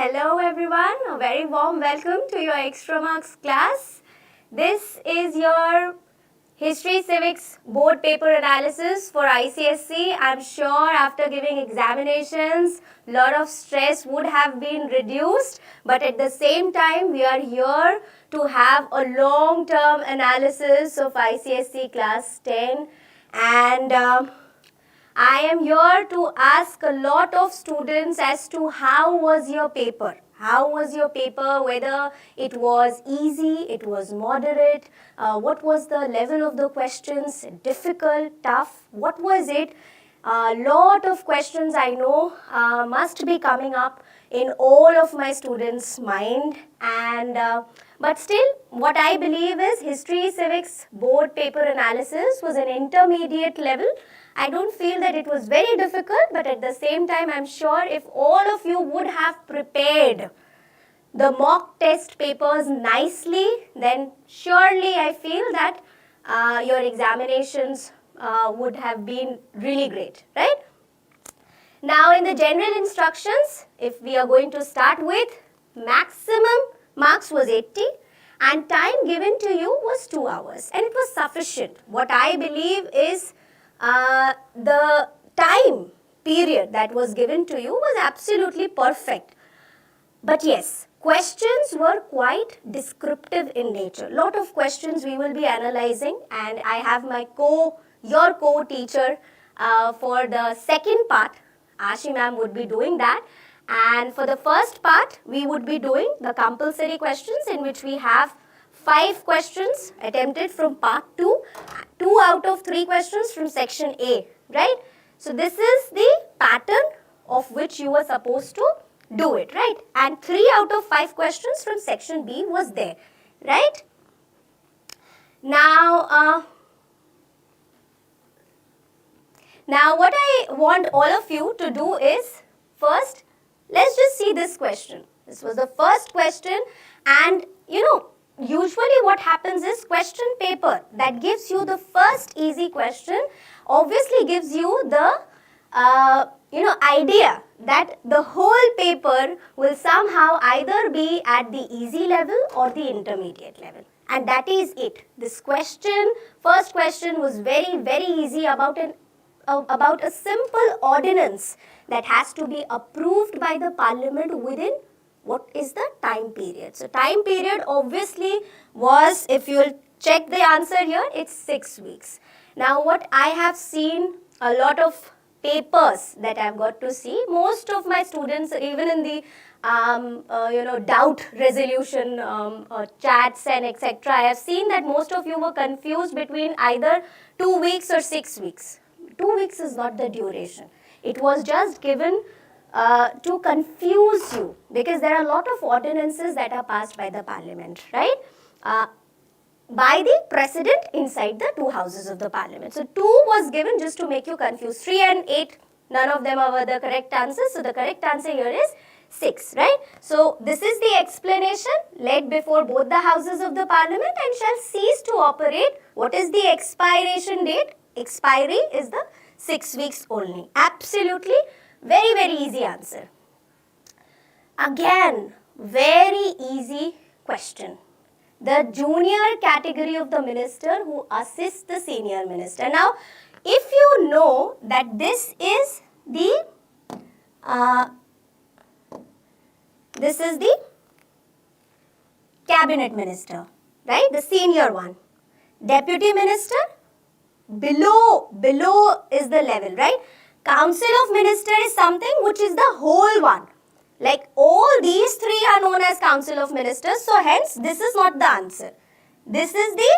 Hello everyone, a very warm welcome to your Extramarks class. This is your History Civics Board Paper Analysis for ICSE. I'm sure after giving examinations, a lot of stress would have been reduced, but at the same time, we are here to have a long-term analysis of ICSE Class 10, and I am here to ask a lot of students as to how was your paper. How was your paper, whether it was easy, it was moderate, what was the level of the questions, difficult, tough, what was it? A lot of questions I know must be coming up in all of my students' mind, and but still what I believe is History Civics Board Paper Analysis was an intermediate level. I don't feel that it was very difficult, but at the same time, I'm sure if all of you would have prepared the mock test papers nicely, then surely I feel that your examinations would have been really great, right? Now, in the general instructions, if we are going to start with, maximum marks was 80 and time given to you was 2 hours, and it was sufficient. What I believe is the time period that was given to you was absolutely perfect. But yes, questions were quite descriptive in nature. Lot of questions we will be analyzing, and I have my your co-teacher for the second part. Ashi ma'am would be doing that. And for the first part, we would be doing the compulsory questions, in which we have 5 questions attempted from part 2, 2 out of 3 questions from section A, right? So this is the pattern of which you were supposed to do it, right? And 3 out of 5 questions from section B was there, right? Now, what I want all of you to do is, first, let's just see this question. This was the first question, and usually what happens is question paper that gives you the first easy question obviously gives you the idea that the whole paper will somehow either be at the easy level or the intermediate level. And that is it. This question, first question, was very, very easy about a simple ordinance that has to be approved by the parliament within what is the time period. So time period obviously was, if you will check the answer here, it's 6 weeks. Now what I have seen a lot of papers that I've got to see, most of my students, even in the doubt resolution chats and etc., I have seen that most of you were confused between either 2 weeks or 6 weeks. 2 weeks is not the duration. It was just given to confuse you, because there are a lot of ordinances that are passed by the parliament, right? By the president inside the 2 houses of the parliament. So 2 was given just to make you confused. 3 and 8, none of them were the correct answers. So the correct answer here is 6, right? So this is the explanation: laid before both the houses of the parliament and shall cease to operate. What is the expiration date? Expiry is the 6 weeks only. Absolutely very, very easy answer. Again, very easy question. The junior category of the minister who assists the senior minister. Now, if you know that this is the cabinet minister, right? The senior one. Deputy minister, below is the level, right? Council of Minister is something which is the whole one. Like all these 3 are known as Council of Ministers, so hence this is not the answer. This is the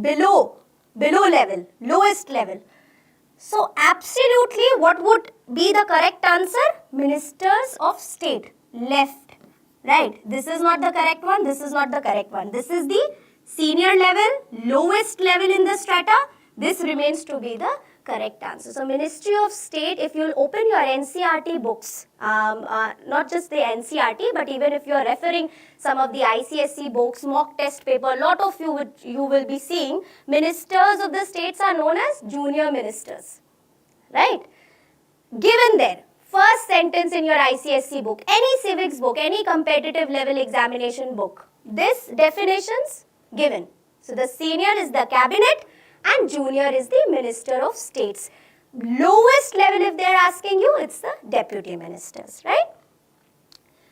below level, lowest level. So absolutely what would be the correct answer? Ministers of State, left, right? This is not the correct one, this is not the correct one. This is the senior level, lowest level in the strata. This remains to be the correct answer. So Ministry of State, if you'll open your NCERT books, not just the NCERT, but even if you're referring some of the ICSE books, mock test paper, a lot of you will be seeing ministers of the states are known as junior ministers, right? Given there, First sentence in your ICSE book, any civics book, any competitive level examination book. This definitions given. So the senior is the cabinet and junior is the minister of states. Lowest level if they are asking you, it's the deputy ministers, right?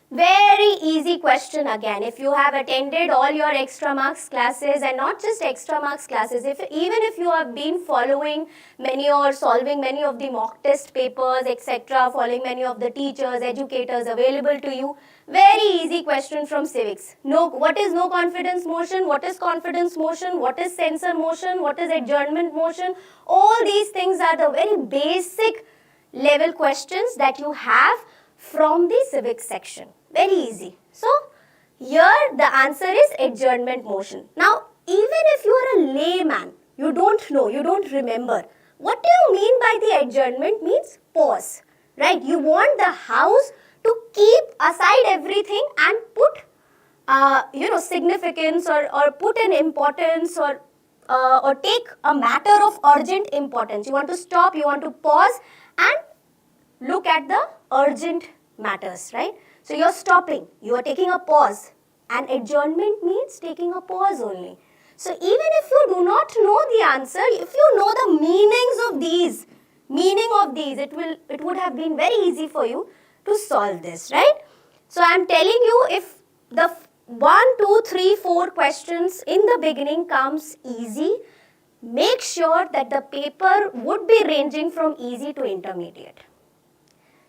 Very easy question again. If you have attended all your Extramarks classes, and not just Extramarks classes, even if you have been following many or solving many of the mock test papers, etc., following many of the teachers, educators available to you, very easy question from civics. What is no confidence motion? What is confidence motion? What is censor motion? What is adjournment motion? All these things are the very basic level questions that you have from the civics section. Very easy. So, here the answer is adjournment motion. Now, even if you are a layman, you don't know, you don't remember, what do you mean by the adjournment? Means pause, right? You want the house to keep aside everything and put significance or put an importance or take a matter of urgent importance. You want to stop, you want to pause and look at the urgent matters, right? So you're stopping, you are taking a pause, and adjournment means taking a pause only. So even if you do not know the answer, if you know the meaning of these, it would have been very easy for you to solve this, right? So I'm telling you, if the 1, 2, 3, 4 questions in the beginning comes easy, make sure that the paper would be ranging from easy to intermediate.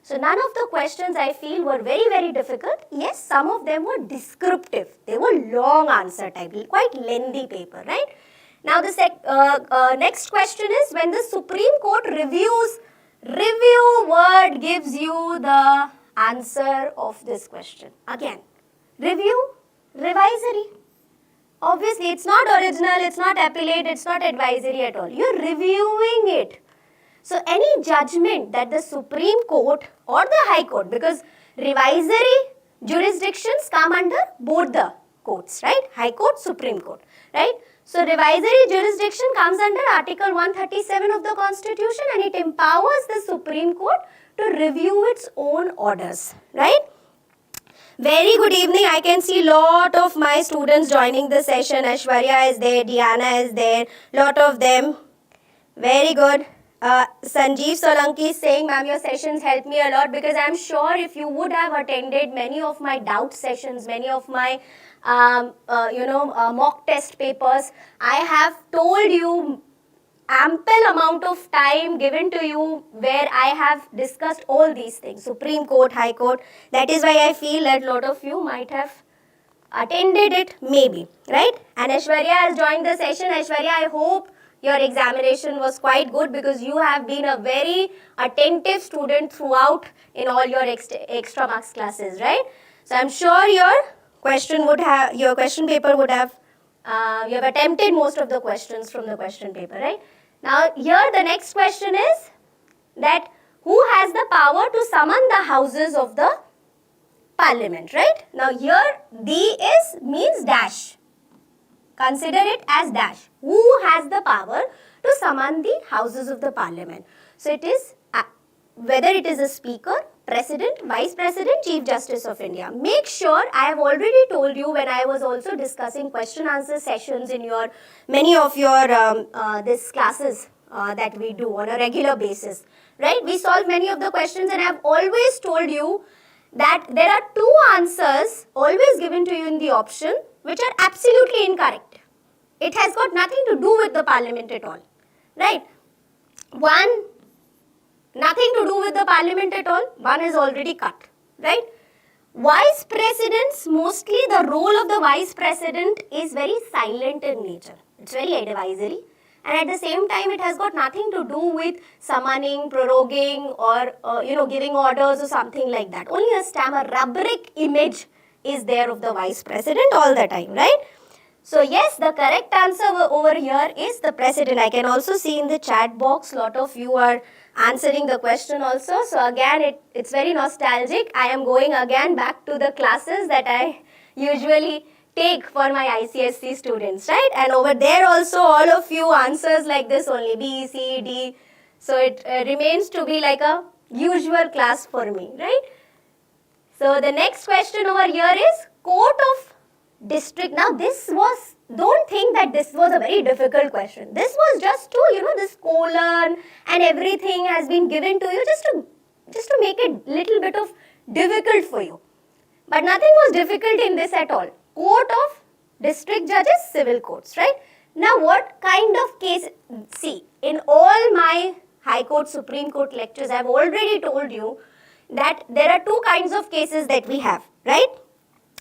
So none of the questions I feel were very, very difficult. Yes, some of them were descriptive. They were long answer type, quite lengthy paper, right? Now the next question is, when the Supreme Court reviews, review word gives you the answer of this question. Again, review, revisory. Obviously, it's not original, it's not appellate, it's not advisory at all. You're reviewing it. So any judgment that the Supreme Court or the High Court, because revisory jurisdictions come under both the courts, right? High Court, Supreme Court, right? So revisory jurisdiction comes under Article 137 of the Constitution, and it empowers the Supreme Court to review its own orders, right? Very good evening. I can see lot of my students joining the session. Aishwarya is there, Diana is there, lot of them. Very good. Sanjeev Solanki is saying, ma'am, your sessions help me a lot, because I'm sure if you would have attended many of my doubt sessions, many of my mock test papers, I have told you ample amount of time given to you where I have discussed all these things, Supreme Court, High Court. That is why I feel that lot of you might have attended it, maybe, right? And Aishwarya has joined the session. Aishwarya, I hope your examination was quite good, because you have been a very attentive student throughout in all your Extramarks classes, right? So I'm sure your question paper would have, you have attempted most of the questions from the question paper, right? Now here the next question is that who has the power to summon the houses of the parliament, right? Now here D means dash. Consider it as dash. Who has the power to summon the houses of the parliament? So it is whether it is a speaker, president, vice president, chief justice of India. Make sure, I have already told you when I was also discussing question answer sessions in many of your this classes that we do on a regular basis, right? We solve many of the questions, and I have always told you that there are 2 answers always given to you in the option which are absolutely incorrect. It has got nothing to do with the parliament at all, right? One, nothing to do with the parliament at all. One is already cut, right? Vice presidents, mostly the role of the vice president is very silent in nature. It's very advisory, and at the same time it has got nothing to do with summoning, proroguing, or giving orders or something like that. Only a rubric image is there of the vice president all the time, right? So yes, the correct answer over here is the president. I can also see in the chat box, lot of you are answering the question also. So again, it's very nostalgic. I am going again back to the classes that I usually take for my ICSE students, right? And over there also, all of you answers like this only, B, C, D. So it remains to be like a usual class for me, right? So the next question over here is court of district. Now this was, don't think that this was a very difficult question. This was just to, this colon and everything has been given to you just to make it little bit of difficult for you. But nothing was difficult in this at all. Court of district judges, civil courts, right? Now what kind of case, see, in all my High Court, Supreme Court lectures, I have already told you that there are two kinds of cases that we have, right?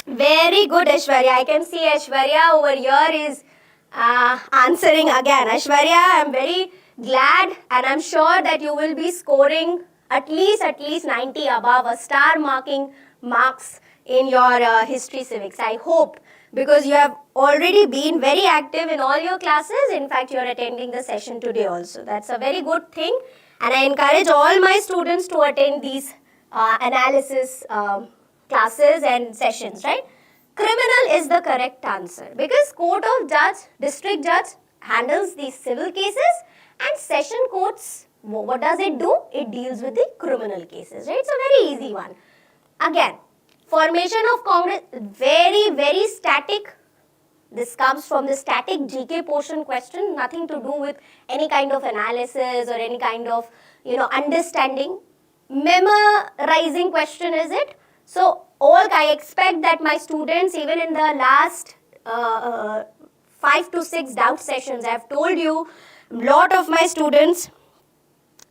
Very good, Aishwarya. I can see Aishwarya over here is answering again. Aishwarya, I am very glad and I am sure that you will be scoring at least 90 above, a star marking marks in your history civics. I hope, because you have already been very active in all your classes. In fact, you are attending the session today also. That's a very good thing. And I encourage all my students to attend these analysis classes and sessions, right? Criminal is the correct answer because court of judge, district judge handles these civil cases and session courts, what does it do? It deals with the criminal cases, right? It's a very easy one. Again, formation of Congress, very static. This comes from the static GK portion question, nothing to do with any kind of analysis or any kind of, understanding. Memorizing question is it? So, I expect that my students, even in the last 5 to 6 doubt sessions, I have told you, lot of my students,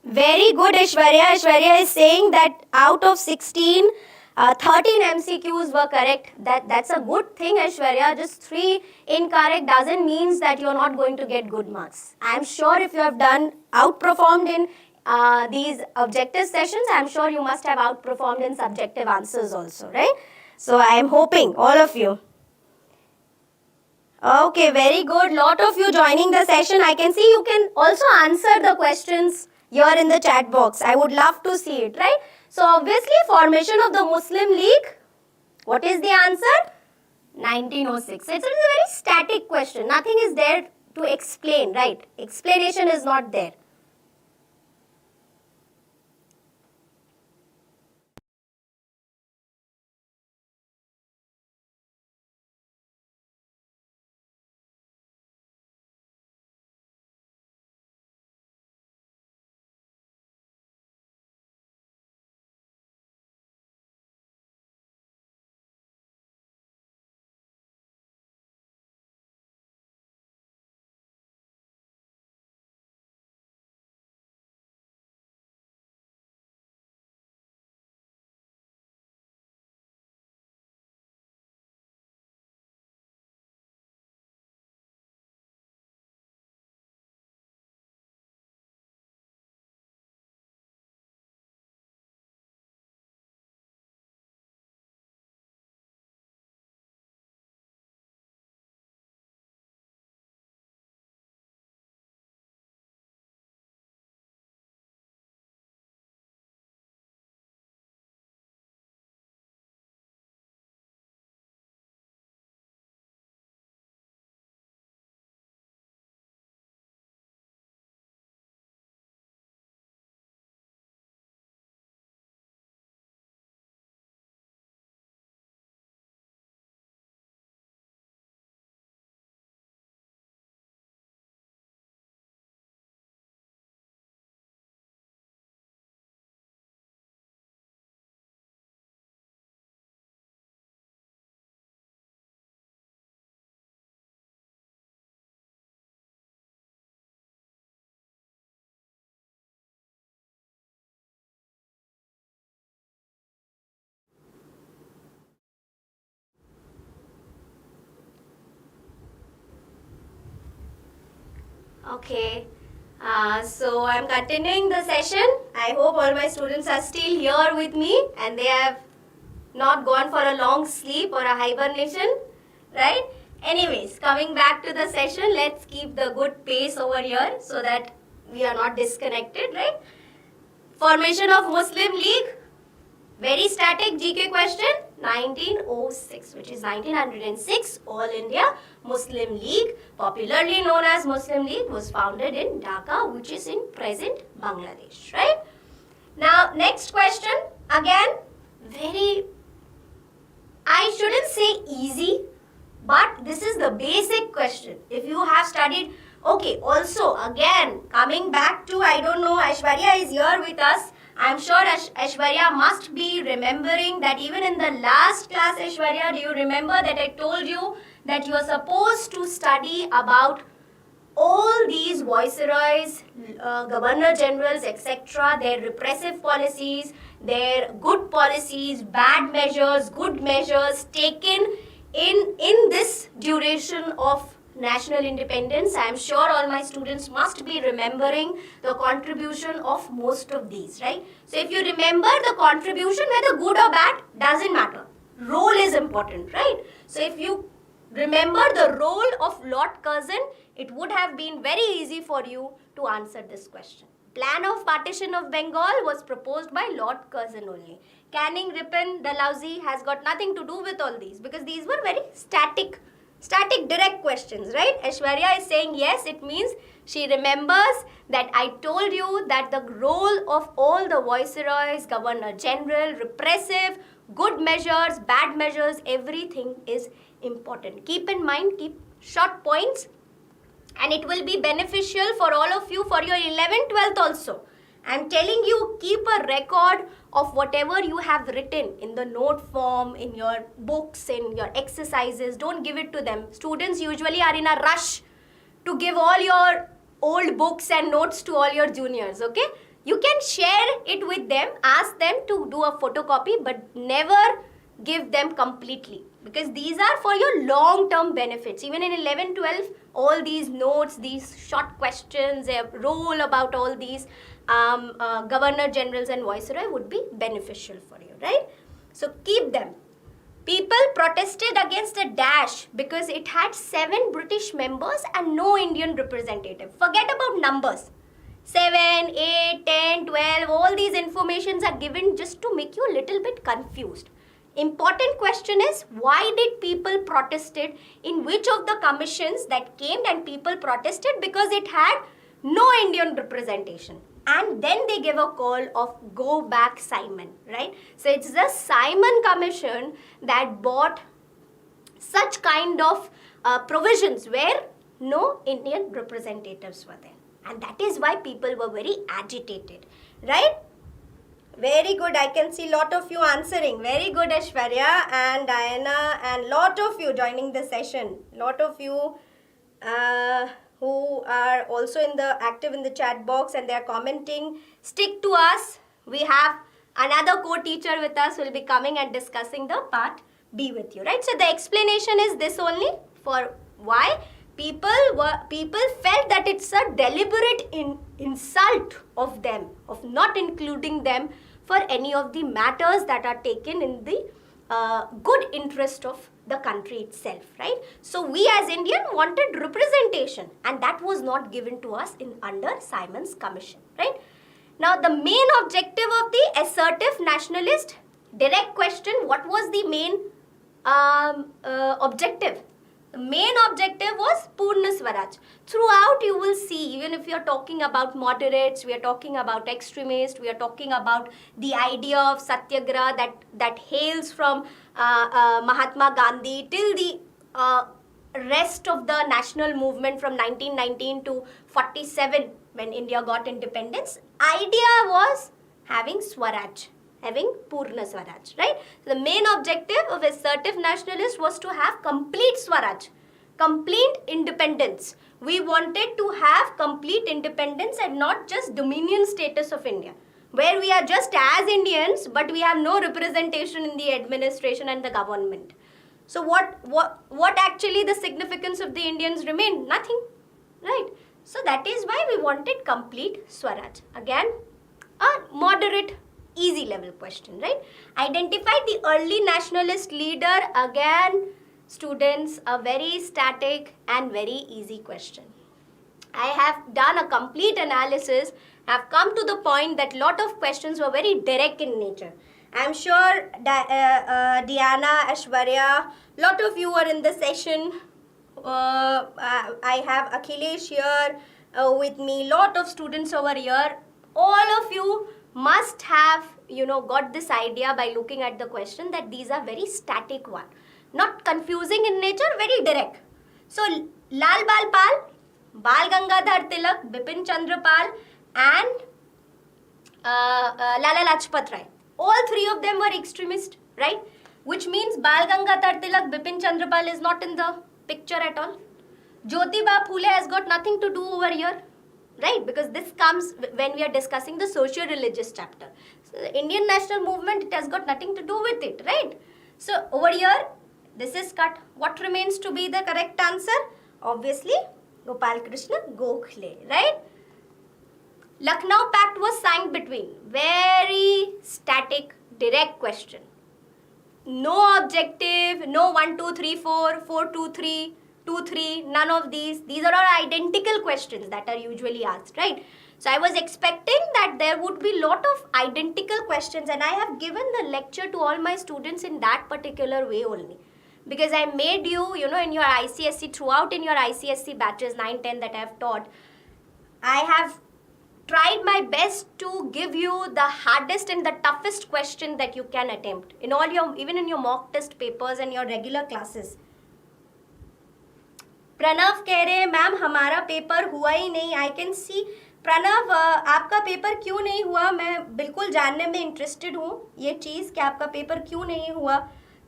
very good Aishwarya. Aishwarya is saying that out of 16, 13 MCQs were correct. That's a good thing, Aishwarya. Just 3 incorrect doesn't mean that you're not going to get good marks. I'm sure if you have outperformed in these objective sessions, I'm sure you must have outperformed in subjective answers also, right? So I am hoping, all of you. Okay, very good. Lot of you joining the session. I can see you can also answer the questions here in the chat box. I would love to see it, right? So obviously, formation of the Muslim League. What is the answer? 1906. It's a very static question. Nothing is there to explain, right? Explanation is not there. Okay, so I'm continuing the session. I hope all my students are still here with me and they have not gone for a long sleep or a hibernation, right? Anyways, coming back to the session, let's keep the good pace over here so that we are not disconnected, right? Formation of Muslim League, very static GK question, 1906, which is 1906, All India Muslim League, popularly known as Muslim League, was founded in Dhaka, which is in present Bangladesh, right? Now, next question. Again, very, I shouldn't say easy, but this is the basic question. If you have studied, okay, also again, coming back to, I don't know, Aishwarya is here with us. I'm sure Aishwarya must be remembering that even in the last class, Aishwarya, do you remember that I told you that you are supposed to study about all these viceroys, governor generals, etc., their repressive policies, their good policies, bad measures, good measures taken in this duration of national independence. I am sure all my students must be remembering the contribution of most of these, right? So if you remember the contribution, whether good or bad, doesn't matter. Role is important, right? So if you remember the role of Lord Curzon, it would have been very easy for you to answer this question. Plan of partition of Bengal was proposed by Lord Curzon only. Canning, Ripon, Dalhousie has got nothing to do with all these because these were very static direct questions, right? Aishwarya is saying yes, it means she remembers that I told you that the role of all the viceroys, governor general, repressive, good measures, bad measures, everything is important. Keep in mind, keep short points, and it will be beneficial for all of you for your 11th, 12th also. I'm telling you, keep a record of whatever you have written in the note form, in your books, in your exercises. Don't give it to them. Students usually are in a rush to give all your old books and notes to all your juniors, okay? You can share it with them, ask them to do a photocopy, but never give them completely, because these are for your long-term benefits. Even in 11, 12, all these notes, these short questions, a role about all these governor generals and viceroy would be beneficial for you, right? So keep them. People protested against a dash because it had 7 British members and no Indian representative. Forget about numbers. 7, 8, 10, 12, all these informations are given just to make you a little bit confused. Important question is, why did people protested? In which of the commissions that came and people protested? Because it had no Indian representation. And then they gave a call of go back Simon, right? So it's the Simon Commission that brought such kind of provisions where no Indian representatives were there. And that is why people were very agitated, right? Very good. I can see lot of you answering. Very good, Aishwarya and Diana, and lot of you joining the session. Lot of you who are also active in the chat box and they are commenting. Stick to us. We have another co-teacher with us who will be coming and discussing the part B with you, right? So the explanation is this only for why people felt that it's a deliberate insult of them, of not including them for any of the matters that are taken in the good interest of the country itself, right? So we as Indian wanted representation, and that was not given to us under Simon's Commission, right? Now the main objective of the assertive nationalist, direct question, what was the main objective? The main objective was Purna Swaraj. Throughout you will see, even if you are talking about moderates, we are talking about extremists, we are talking about the idea of Satyagraha that hails from Mahatma Gandhi till the rest of the national movement from 1919 to 47 when India got independence. Idea was having Swaraj, having Purna Swaraj, right? The main objective of assertive nationalists was to have complete Swaraj, complete independence. We wanted to have complete independence and not just dominion status of India, where we are just as Indians, but we have no representation in the administration and the government. So what actually the significance of the Indians remained? Nothing, right? So that is why we wanted complete Swaraj. Again, a moderate, easy level question, right? Identify the early nationalist leader. Again, students, a very static and very easy question. I have done a complete analysis. I have come to the point that lot of questions were very direct in nature. I'm sure Diana, Aishwarya, lot of you are in the session. I have Akhilesh here with me, lot of students over here. All of you must have, got this idea by looking at the question that these are very static one. Not confusing in nature, very direct. So, Lal Bal Pal, Bal Gangadhar Tilak, Bipin Chandra Pal, and Lala Lajpat Rai. All three of them were extremists, right? Which means Bal Gangadhar Tilak, Bipin Chandra Pal is not in the picture at all. Jyotiba Phule has got nothing to do over here, right? Because this comes when we are discussing the socio-religious chapter. So the Indian national movement, it has got nothing to do with it, right? So over here, this is cut. What remains to be the correct answer? Obviously, Gopal Krishna Gokhale, right? Lucknow Pact was signed between. Very static, direct question. No objective, no 1, 2, 3, 4, 4, 2, 3, 2, 3, none of these. These are all identical questions that are usually asked, right? So I was expecting that there would be lot of identical questions, and I have given the lecture to all my students in that particular way only. Because I made you, in your ICSE, throughout in your ICSE batches 9, 10 that I have taught, I have tried my best to give you the hardest and the toughest question that you can attempt in all your, even in your mock test papers and your regular classes. Pranav कह रहे हैं ma'am हमारा paper हुआ ही नहीं. I can see Pranav, आपका paper क्यों नहीं हुआ? मैं बिल्कुल जानने में इंटरेस्टेड हूँ ये चीज़ कि आपका पेपर क्यों नहीं हुआ,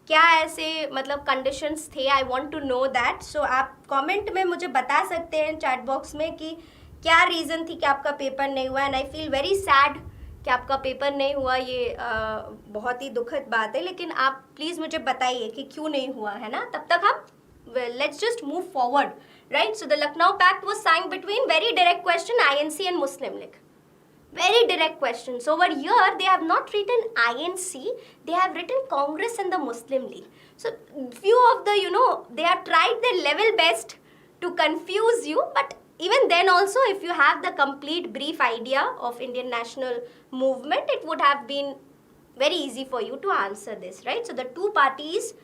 क्या ऐसे मतलब कंडीशंस थे. I want to know that. So आप कमेंट में मुझे बता सकते हैं चैट बॉक्स में कि क्या रीज़न थी कि आपका पेपर नहीं हुआ. And I feel very sad कि आपका पेपर नहीं हुआ. ये बहुत ही दुखद बात है, लेकिन आप प्लीज़ मुझे बताइए कि क्यों नहीं हुआ, है ना. तब तक हम let's just move forward, right? So the Lucknow Pact was signed between, very direct question, INC and Muslim League. Very direct questions. So over here, they have not written INC, they have written Congress and the Muslim League. So few of the, they have tried their level best to confuse you, but even then also, if you have the complete brief idea of Indian national movement, it would have been very easy for you to answer this, right? So the two parties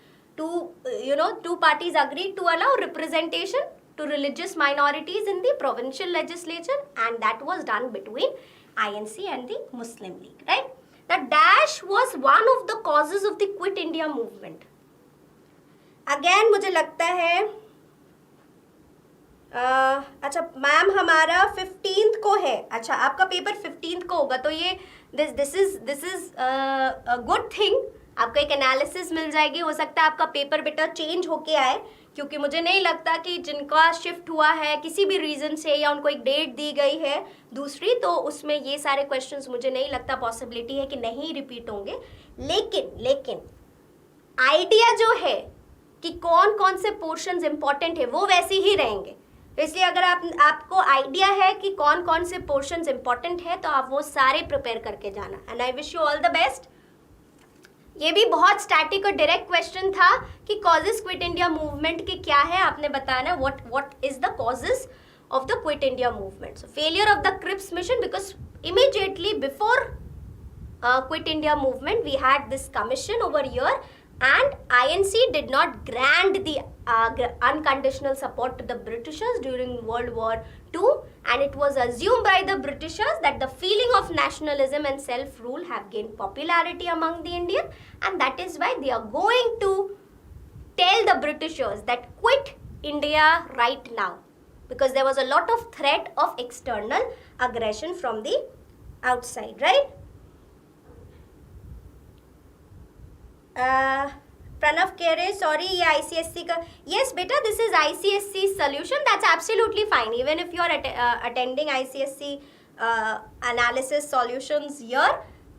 agreed to allow representation to religious minorities in the provincial legislature, and that was done between INC and the Muslim League, right? The dash was one of the causes of the Quit India movement. Again, मुझे लगता है अच्छा ma'am हमारा 15th को है. अच्छा आपका paper 15th को होगा, तो ये this is a good thing. आपको एक एनालिसिस मिल जाएगी. हो सकता है आपका पेपर बेटा चेंज होके आए, क्योंकि मुझे नहीं लगता कि जिनका शिफ्ट हुआ है किसी भी रीज़न से या उनको एक डेट दी गई है दूसरी, तो उसमें ये सारे क्वेश्चंस मुझे नहीं लगता पॉसिबिलिटी है कि नहीं रिपीट होंगे. लेकिन आइडिया जो है कि कौन कौन से पोर्शंस इंपॉर्टेंट है वो वैसे ही रहेंगे. इसलिए अगर आपको आइडिया है कि कौन कौन से पोर्शंस इंपॉर्टेंट है तो आप वो सारे प्रिपेयर करके जाना. And I wish you all the best. ये भी बहुत स्टैटिक और डायरेक्ट क्वेश्चन था कि कॉजेस क्विट इंडिया मूवमेंट के क्या है, आपने बताना what is the causes of the Quit India movement. So failure of the Cripps mission, because immediately before Quit India movement we had this commission over here, and INC did not grant the unconditional support to the Britishers during World War II, and it was assumed by the Britishers that the feeling of nationalism and self-rule have gained popularity among the Indian, and that is why they are going to tell the Britishers that quit India right now, because there was a lot of threat of external aggression from the outside, right? Pranav कह रहे sorry ये ICSE का. Yes बेटा, this is ICSE solution. That's absolutely fine. Even if you are attending ICSE analysis solutions here,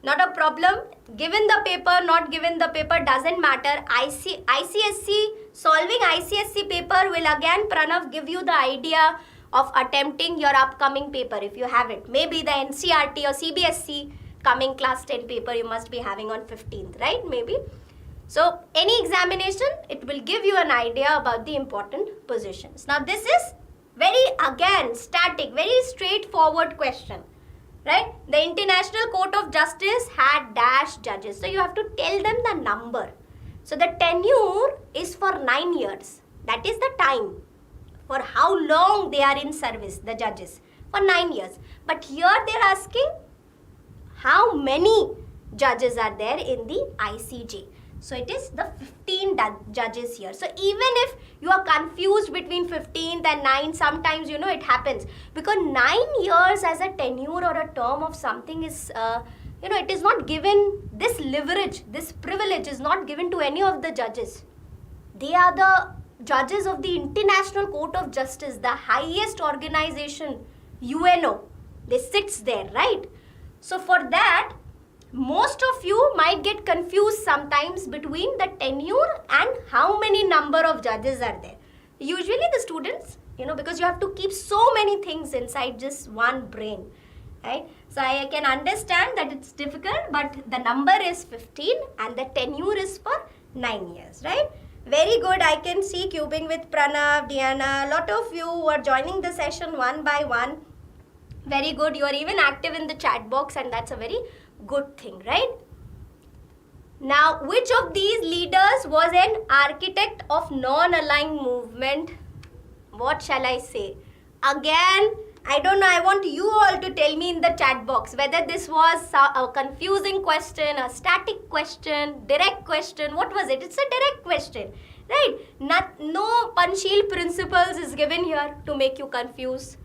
not a problem. Given the paper, not given the paper, doesn't matter. ICSE, solving ICSE paper will again, Pranav, give you the idea of attempting your upcoming paper if you have it. Maybe the NCRT or CBSE coming class 10 paper you must be having on 15th, right? Maybe. So any examination, it will give you an idea about the important positions. Now this is very, again, static, very straightforward question, right? The International Court of Justice had dash judges, so you have to tell them the number. So the tenure is for 9 years. That is the time for how long they are in service, the judges, for 9 years. But here they are asking how many judges are there in the ICJ. So it is the 15 judges here. So even if you are confused between 15th and 9, sometimes it happens, because 9 years as a tenure or a term of something is it is not given. This leverage, this privilege is not given to any of the judges. They are the judges of the International Court of Justice, the highest organization, UNO. They sits there, right? So for that, most of you might get confused sometimes between the tenure and how many number of judges are there. Usually the students, because you have to keep so many things inside just one brain, right? So I can understand that it's difficult, but the number is 15 and the tenure is for 9 years, right? Very good. I can see cubing with Pranav, Diana. A lot of you who are joining the session one by one. Very good. You are even active in the chat box, and that's a very good thing, right? Now, which of these leaders was an architect of non-aligned movement? What shall I say? Again, I don't know. I want you all to tell me in the chat box whether this was a confusing question, a static question, direct question. What was it? It's a direct question, right? No Panchsheel principles is given here to make you confused.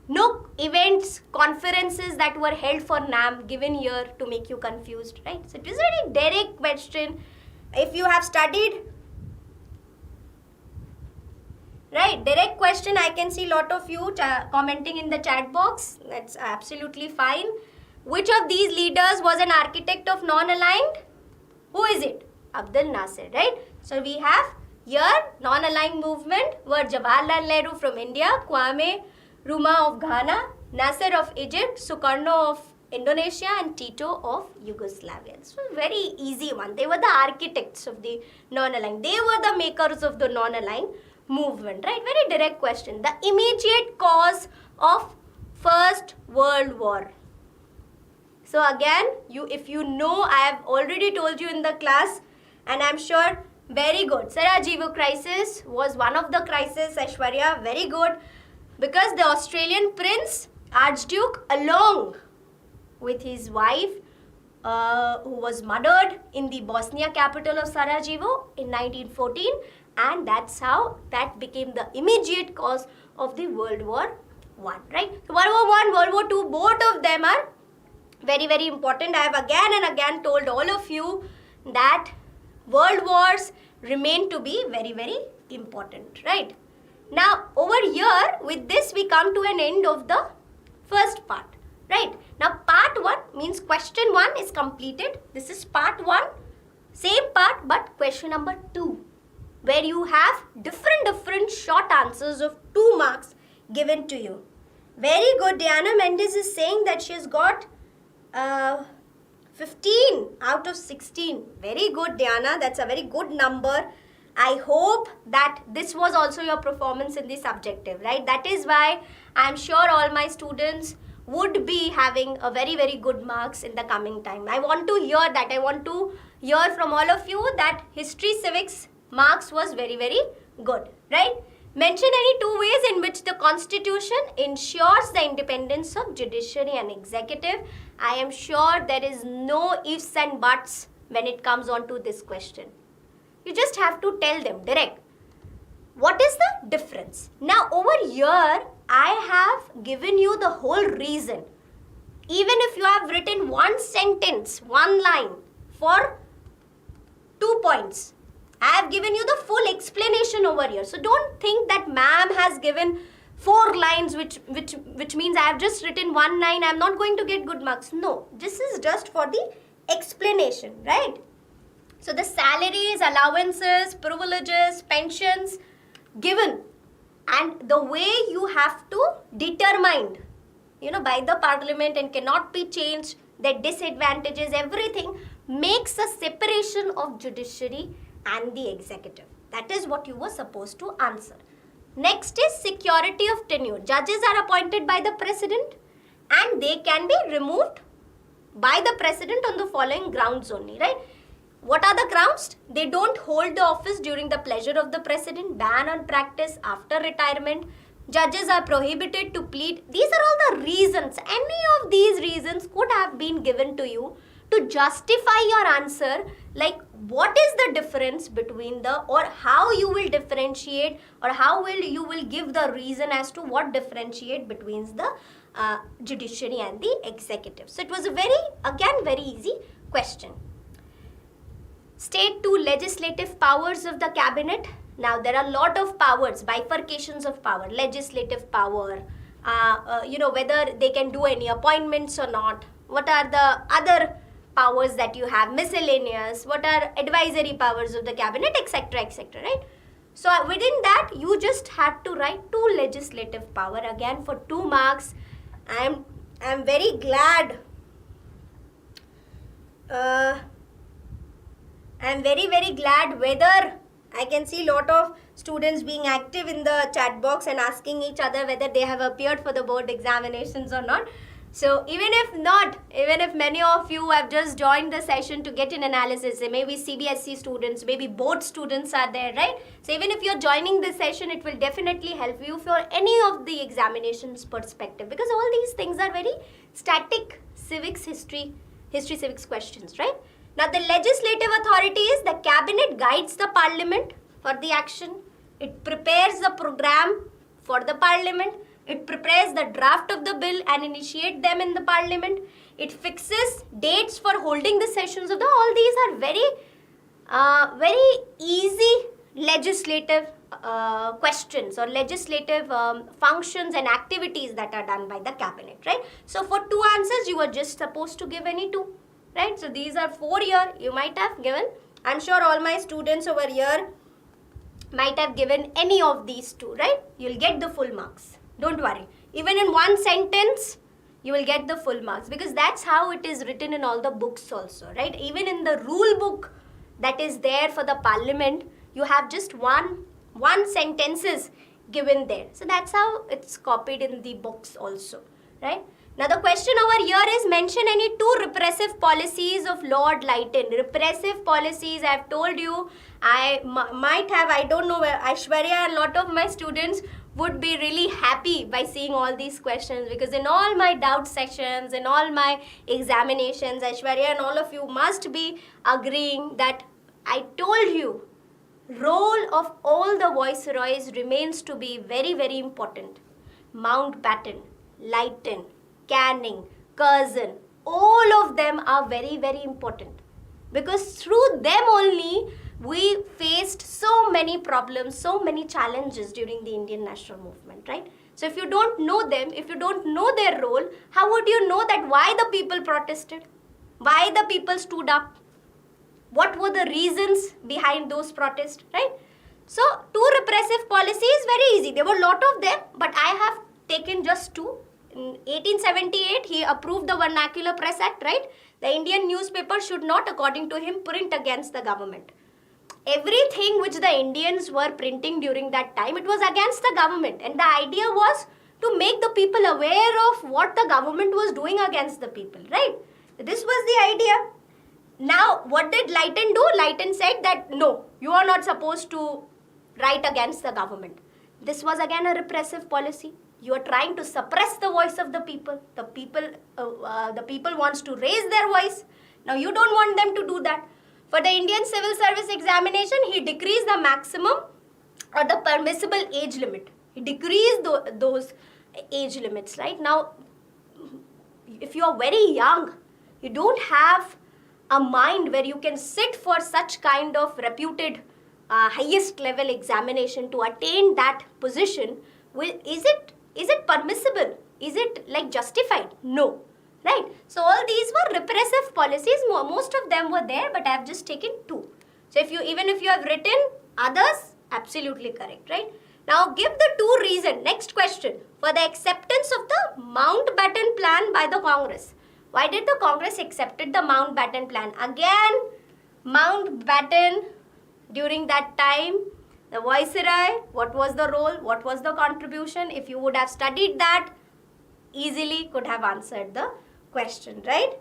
No events, conferences that were held for NAM given here to make you confused, right? So it is a very direct question. If you have studied, right, direct question, I can see a lot of you commenting in the chat box. That's absolutely fine. Which of these leaders was an architect of non-aligned? Who is it? Abdel Nasser, right? So we have here non-aligned movement were Jawaharlal Nehru from India, Kwame Nkrumah of Ghana, Nasser of Egypt, Sukarno of Indonesia, and Tito of Yugoslavia. This was a very easy one. They were the architects of the non-aligned. They were the makers of the non-aligned movement, right? Very direct question. The immediate cause of First World War. So again, if you know, I have already told you in the class, and I'm sure, very good. Sarajevo crisis was one of the crises, Aishwarya, very good. Because the Australian Prince, Archduke, along with his wife, who was murdered in the Bosnia capital of Sarajevo in 1914, and that's how that became the immediate cause of the World War I, right? So World War I, World War II, both of them are very, very important. I have again and again told all of you that world wars remain to be very, very important, right? Now, over here, with this, we come to an end of the first part, right? Now, part 1 means question 1 is completed. This is part 1, same part, but question number 2, where you have different short answers of 2 marks given to you. Very good. Diana Mendes is saying that she has got 15 out of 16. Very good, Diana. That's a very good number. I hope that this was also your performance in the subjective, right? That is why I'm sure all my students would be having a very, very good marks in the coming time. I want to hear that. I want to hear from all of you that history civics marks was very, very good, right? Mention any 2 ways in which the constitution ensures the independence of judiciary and executive. I am sure there is no ifs and buts when it comes on to this question. You just have to tell them direct. What is the difference? Now over here, I have given you the whole reason. Even if you have written one sentence, one line for 2 points, I have given you the full explanation over here. So don't think that ma'am has given 4 lines, which means I have just written 1 line. I am not going to get good marks. No, this is just for the explanation, right? So the salaries, allowances, privileges, pensions given, and the way you have to determine, by the parliament and cannot be changed, the disadvantages, everything makes a separation of judiciary and the executive. That is what you were supposed to answer. Next is security of tenure. Judges are appointed by the president and they can be removed by the president on the following grounds only, right? What are the grounds? They don't hold the office during the pleasure of the president, ban on practice after retirement, Judges are prohibited to plead. These are all the reasons. Any of these reasons could have been given to you to justify your answer, like what is the difference between the, or how you will differentiate, or how you will give the reason as to what differentiate between the judiciary and the executive. So it was a very easy question. State two legislative powers of the cabinet. Now there are a lot of powers, bifurcations of power. Legislative power, whether they can do any appointments or not. What are the other powers that you have? Miscellaneous. What are advisory powers of the cabinet, etc., etc., right? So within that, you just had to write two legislative power again for 2 marks. I'm very glad. I'm very glad whether I can see lot of students being active in the chat box and asking each other whether they have appeared for the board examinations or not. So even if not, even if many of you have just joined the session to get an analysis, maybe CBSE students, maybe board students are there, right? So even if you're joining this session, it will definitely help you for any of the examinations perspective, because all these things are very static history civics questions, right? Now the legislative authority is the cabinet guides the parliament for the action. It prepares the program for the parliament. It prepares the draft of the bill and initiate them in the parliament. It fixes dates for holding the sessions of the, all these are very easy legislative questions or legislative functions and activities that are done by the cabinet, right? So for 2 answers, you were just supposed to give any 2, right? So these are 4 here, you might have given. I'm sure all my students over here might have given any of these 2, right? You'll get the full marks. Don't worry. Even in 1 sentence, you will get the full marks, because that's how it is written in all the books also, right? Even in the rule book that is there for the parliament, you have just one sentences given there. So that's how it's copied in the books also, right? Now the question over here is, mention any 2 repressive policies of Lord Lytton. Repressive policies, I've told you, I might have, I don't know, Aishwarya, a lot of my students would be really happy by seeing all these questions, because in all my doubt sessions, in all my examinations, Aishwarya and all of you must be agreeing that I told you, role of all the viceroys remains to be very important. Mountbatten, Lytton, Canning, Curzon, all of them are very important, because through them only we faced so many problems, so many challenges during the Indian national movement, right? So if you don't know them, if you don't know their role, how would you know that why the people protested? Why the people stood up? What were the reasons behind those protests, right? So 2 repressive policies, very easy. There were a lot of them, but I have taken just 2. In 1878, he approved the Vernacular Press Act, right? The Indian newspaper should not, according to him, print against the government. Everything which the Indians were printing during that time, it was against the government. And the idea was to make the people aware of what the government was doing against the people, right? This was the idea. Now, what did Lytton do? Lytton said that, no, you are not supposed to write against the government. This was again a repressive policy. You are trying to suppress the voice of the people. The people wants to raise their voice. Now, you don't want them to do that. For the Indian Civil Service examination, he decreased the maximum or the permissible age limit. He decreased those age limits, right? Now, if you are very young, you don't have a mind where you can sit for such kind of reputed highest level examination to attain that position. Is it permissible? Is it like justified? No. Right? So all these were repressive policies. Most of them were there, but I have just taken 2. So even if you have written others, absolutely correct, right? Now give the 2 reasons. Next question. For the acceptance of the Mountbatten plan by the Congress. Why did the Congress accepted the Mountbatten plan? Again, Mountbatten, during that time, the Viceroy, what was the role? What was the contribution? If you would have studied that, easily could have answered the question, right?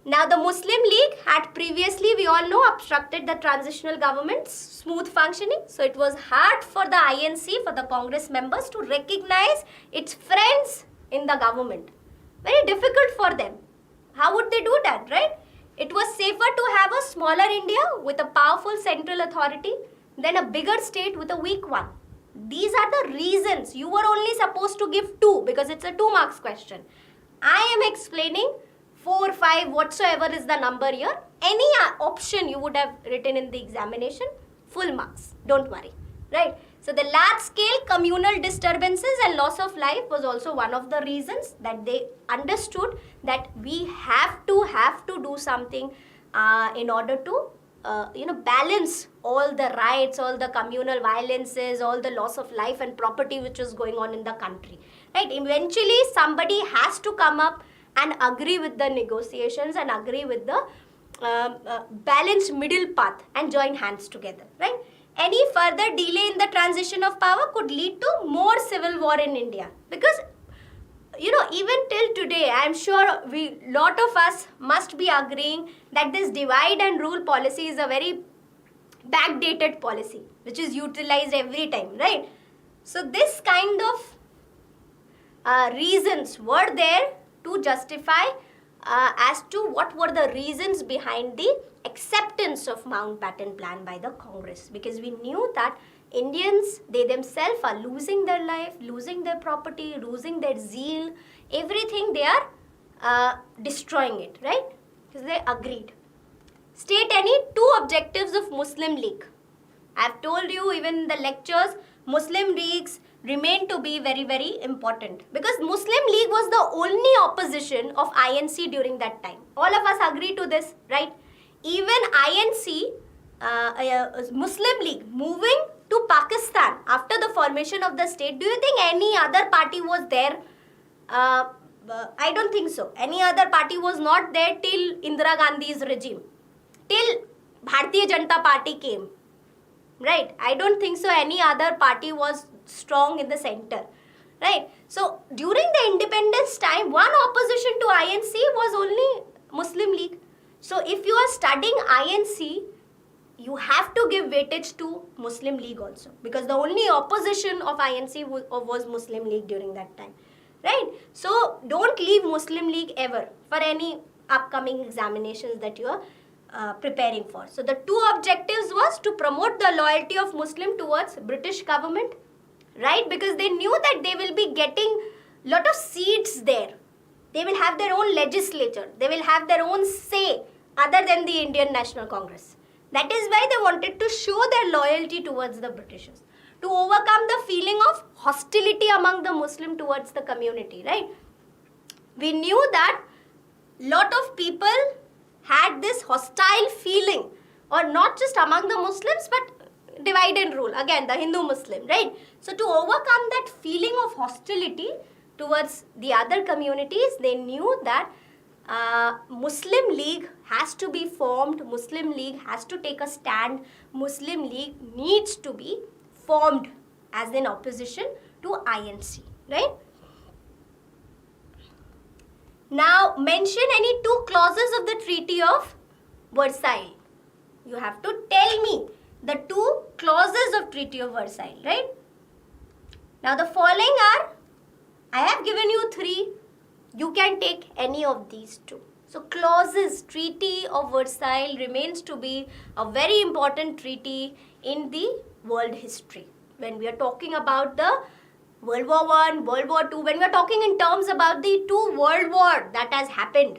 Now, the Muslim League had previously, we all know, obstructed the transitional government's smooth functioning. So, it was hard for the INC, for the Congress members to recognize its friends in the government. Very difficult for them. How would they do that, right? It was safer to have a smaller India with a powerful central authority than a bigger state with a weak one. These are the reasons. You were only supposed to give 2 because it's a 2 marks question. I am explaining 4, 5, whatsoever is the number here. Any option you would have written in the examination, full marks. Don't worry, right? So the large scale communal disturbances and loss of life was also one of the reasons that they understood that we have to do something in order to balance all the riots, all the communal violences, all the loss of life and property which was going on in the country, right? Eventually somebody has to come up and agree with the negotiations and agree with the balanced middle path and join hands together, right? Any further delay in the transition of power could lead to more civil war in India, because even till today, I am sure lot of us must be agreeing that this divide and rule policy is a very backdated policy which is utilized every time, right? So this kind of reasons were there to justify as to what were the reasons behind the acceptance of Mountbatten Plan by the Congress, because we knew that Indians, they themselves are losing their life, losing their property, losing their zeal, everything they are destroying it, right? Because they agreed. State any 2 objectives of Muslim League. I have told you even in the lectures, Muslim Leagues remain to be very, very important, because Muslim League was the only opposition of INC during that time. All of us agree to this, right? Even INC, Muslim League, moving to Pakistan after the formation of the state, do you think any other party was there? I don't think so. Any other party was not there till Indira Gandhi's regime, till Bharatiya Janata Party came, right? I don't think so any other party was strong in the center, right? So during the independence time, one opposition to INC was only Muslim League. So if you are studying INC, you have to give weightage to Muslim League also, because the only opposition of INC was Muslim League during that time, right? So don't leave Muslim League ever for any upcoming examinations that you are preparing for. So the 2 objectives was to promote the loyalty of Muslim towards British government, right? Because they knew that they will be getting lot of seats there. They will have their own legislature. They will have their own say other than the Indian National Congress. That is why they wanted to show their loyalty towards the Britishers, to overcome the feeling of hostility among the Muslim towards the community, right? We knew that lot of people had this hostile feeling, or not just among the Muslims, but divide and rule, again the Hindu-Muslim, right? So to overcome that feeling of hostility towards the other communities, they knew that Muslim League has to be formed, Muslim League has to take a stand, Muslim League needs to be formed as an opposition to INC, right? Now mention any 2 clauses of the Treaty of Versailles. You have to tell me the 2 clauses of Treaty of Versailles, right? Now the following are, I have given you 3. You can take any of these 2. So clauses, Treaty of Versailles remains to be a very important treaty in the world history. When we are talking about the World War I, World War II, when we are talking in terms about the 2 world wars that has happened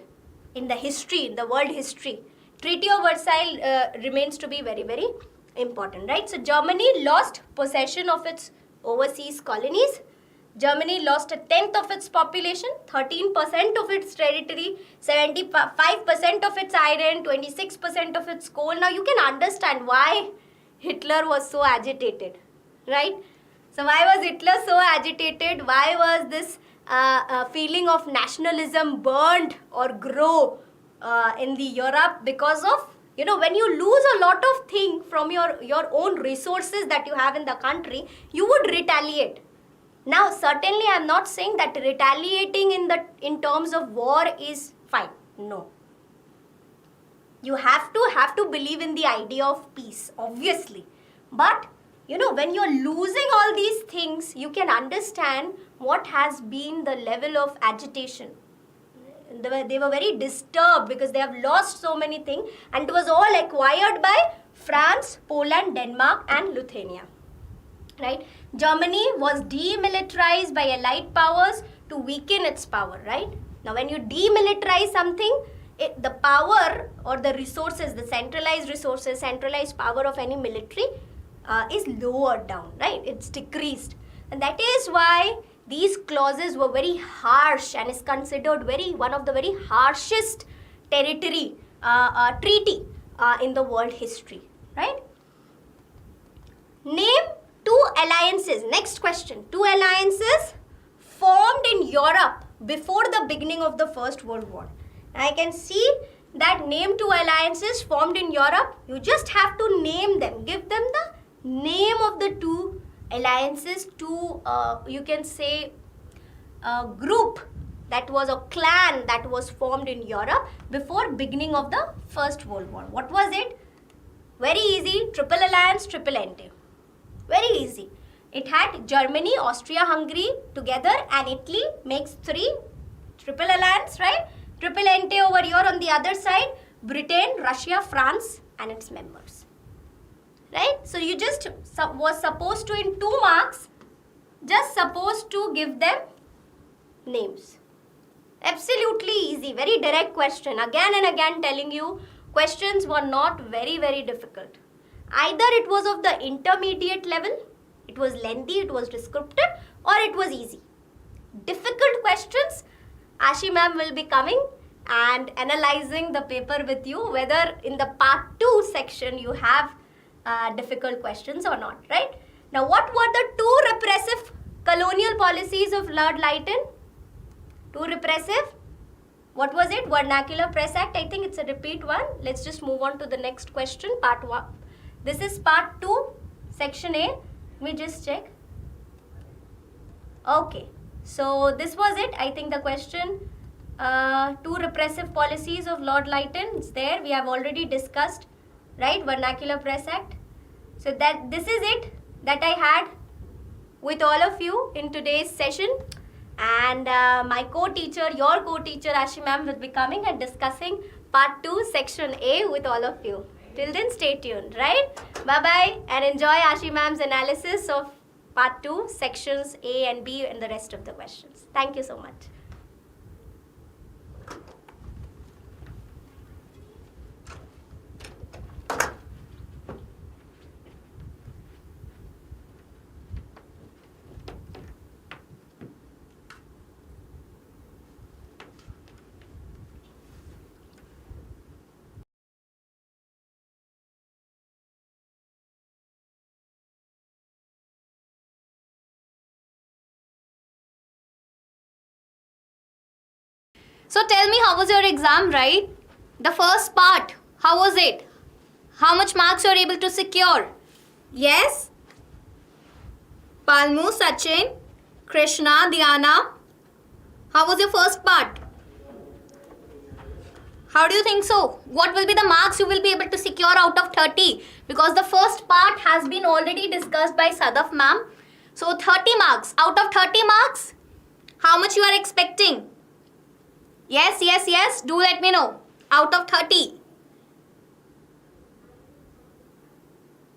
in the history, in the world history, Treaty of Versailles remains to be very, very important, right? So Germany lost possession of its overseas colonies. Germany lost a 10th of its population, 13% of its territory, 75% of its iron, 26% of its coal. Now you can understand why Hitler was so agitated, right? So why was Hitler so agitated? Why was this feeling of nationalism burned or grow in the Europe? Because of, when you lose a lot of things from your own resources that you have in the country, you would retaliate. Now, certainly I am not saying that retaliating in terms of war is fine. No. You have to believe in the idea of peace, obviously. But, when you're losing all these things, you can understand what has been the level of agitation. They were very disturbed because they have lost so many things, and it was all acquired by France, Poland, Denmark and Lithuania. Right? Germany was demilitarized by Allied powers to weaken its power, right? Now when you demilitarize something, the power or the resources, the centralized resources, centralized power of any military is lowered down, right? It's decreased. And that is why these clauses were very harsh and is considered one of the very harshest treaty in the world history, right? Name two alliances. Next question. Two alliances formed in Europe before the beginning of the First World War. I can see that name two alliances formed in Europe. You just have to name them. Give them the name of the two alliances, you can say a group that was a clan that was formed in Europe before beginning of the First World War. What was it? Very easy. Triple Alliance, Triple Entente. Very easy. It had Germany, Austria-Hungary together and Italy makes three. Triple Alliance, right? Triple Entente over here on the other side, Britain, Russia, France and its members. Right? So you just was supposed to, in 2 marks, just supposed to give them names. Absolutely easy. Very direct question. Again and again telling you, questions were not very, very difficult. Either it was of the intermediate level, it was lengthy, it was descriptive, or it was easy. Difficult questions, Ashi ma'am will be coming and analyzing the paper with you, whether in the part 2 section you have difficult questions or not, right? Now, what were the 2 repressive colonial policies of Lord Lytton? 2 repressive? What was it? Vernacular Press Act. I think it's a repeat one. Let's just move on to the next question, part 1. This is part 2, section A. Let me just check. Okay. So, this was it. I think the question, 2 repressive policies of Lord Lytton. It's there. We have already discussed, right? Vernacular Press Act. So, this is it that I had with all of you in today's session. And my co-teacher, your co-teacher Ashi ma'am will be coming and discussing part 2, section A with all of you. Till then, stay tuned, right? Bye-bye and enjoy Ashi ma'am's analysis of part 2, sections A and B and the rest of the questions. Thank you so much. So tell me, how was your exam, right? The first part, how was it? How much marks you are able to secure? Yes? Palmu, Sachin, Krishna, Diana. How was your first part? How do you think so? What will be the marks you will be able to secure out of 30? Because the first part has been already discussed by Sadaf ma'am. So 30 marks. Out of 30 marks, how much you are expecting? Yes. Do let me know. Out of 30.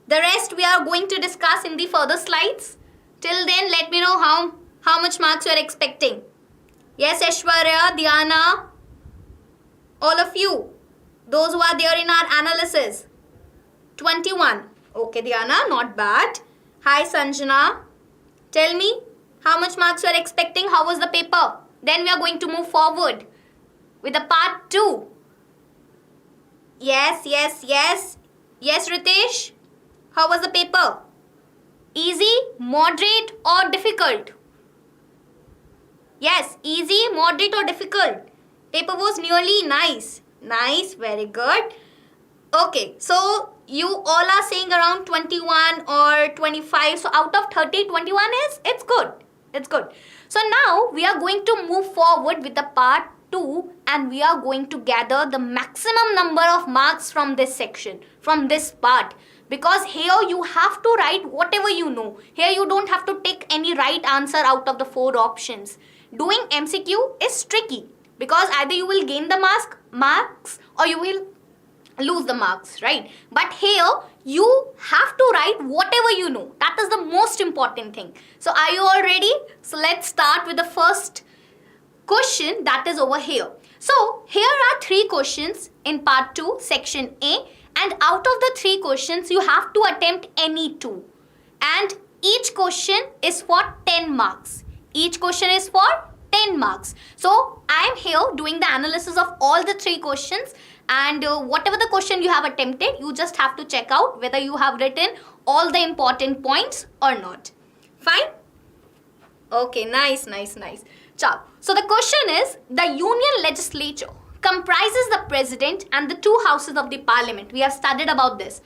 The rest we are going to discuss in the further slides. Till then, let me know how much marks you are expecting. Yes, Aishwarya, Diana, all of you. Those who are there in our analysis. 21. Okay, Diana, not bad. Hi, Sanjana. Tell me how much marks you are expecting. How was the paper? Then we are going to move forward with the part 2. Yes, Ritesh. How was the paper? Easy, moderate or difficult? Yes, easy, moderate or difficult. Paper was nearly nice. Nice, very good. Okay, so you all are saying around 21 or 25. So out of 30, 21 it's good. It's good. So now we are going to move forward with the part 2 and we are going to gather the maximum number of marks from this section, from this part. Because here you have to write whatever you know. Here you don't have to take any right answer out of the 4 options. Doing MCQ is tricky because either you will gain the marks or you will lose the marks, right? But here you have to write whatever you know. That is the most important thing. So are you all ready? So let's start with the first question that is over here. So here are 3 questions in part 2, section A, and out of the 3 questions you have to attempt any 2, and each question is for 10 marks. Each question is for 10 marks. So I am here doing the analysis of all the 3 questions, and whatever the question you have attempted, you just have to check out whether you have written all the important points or not. Fine? Okay, nice. Ciao. So the question is, the Union Legislature comprises the President and the 2 houses of the Parliament. We have studied about this.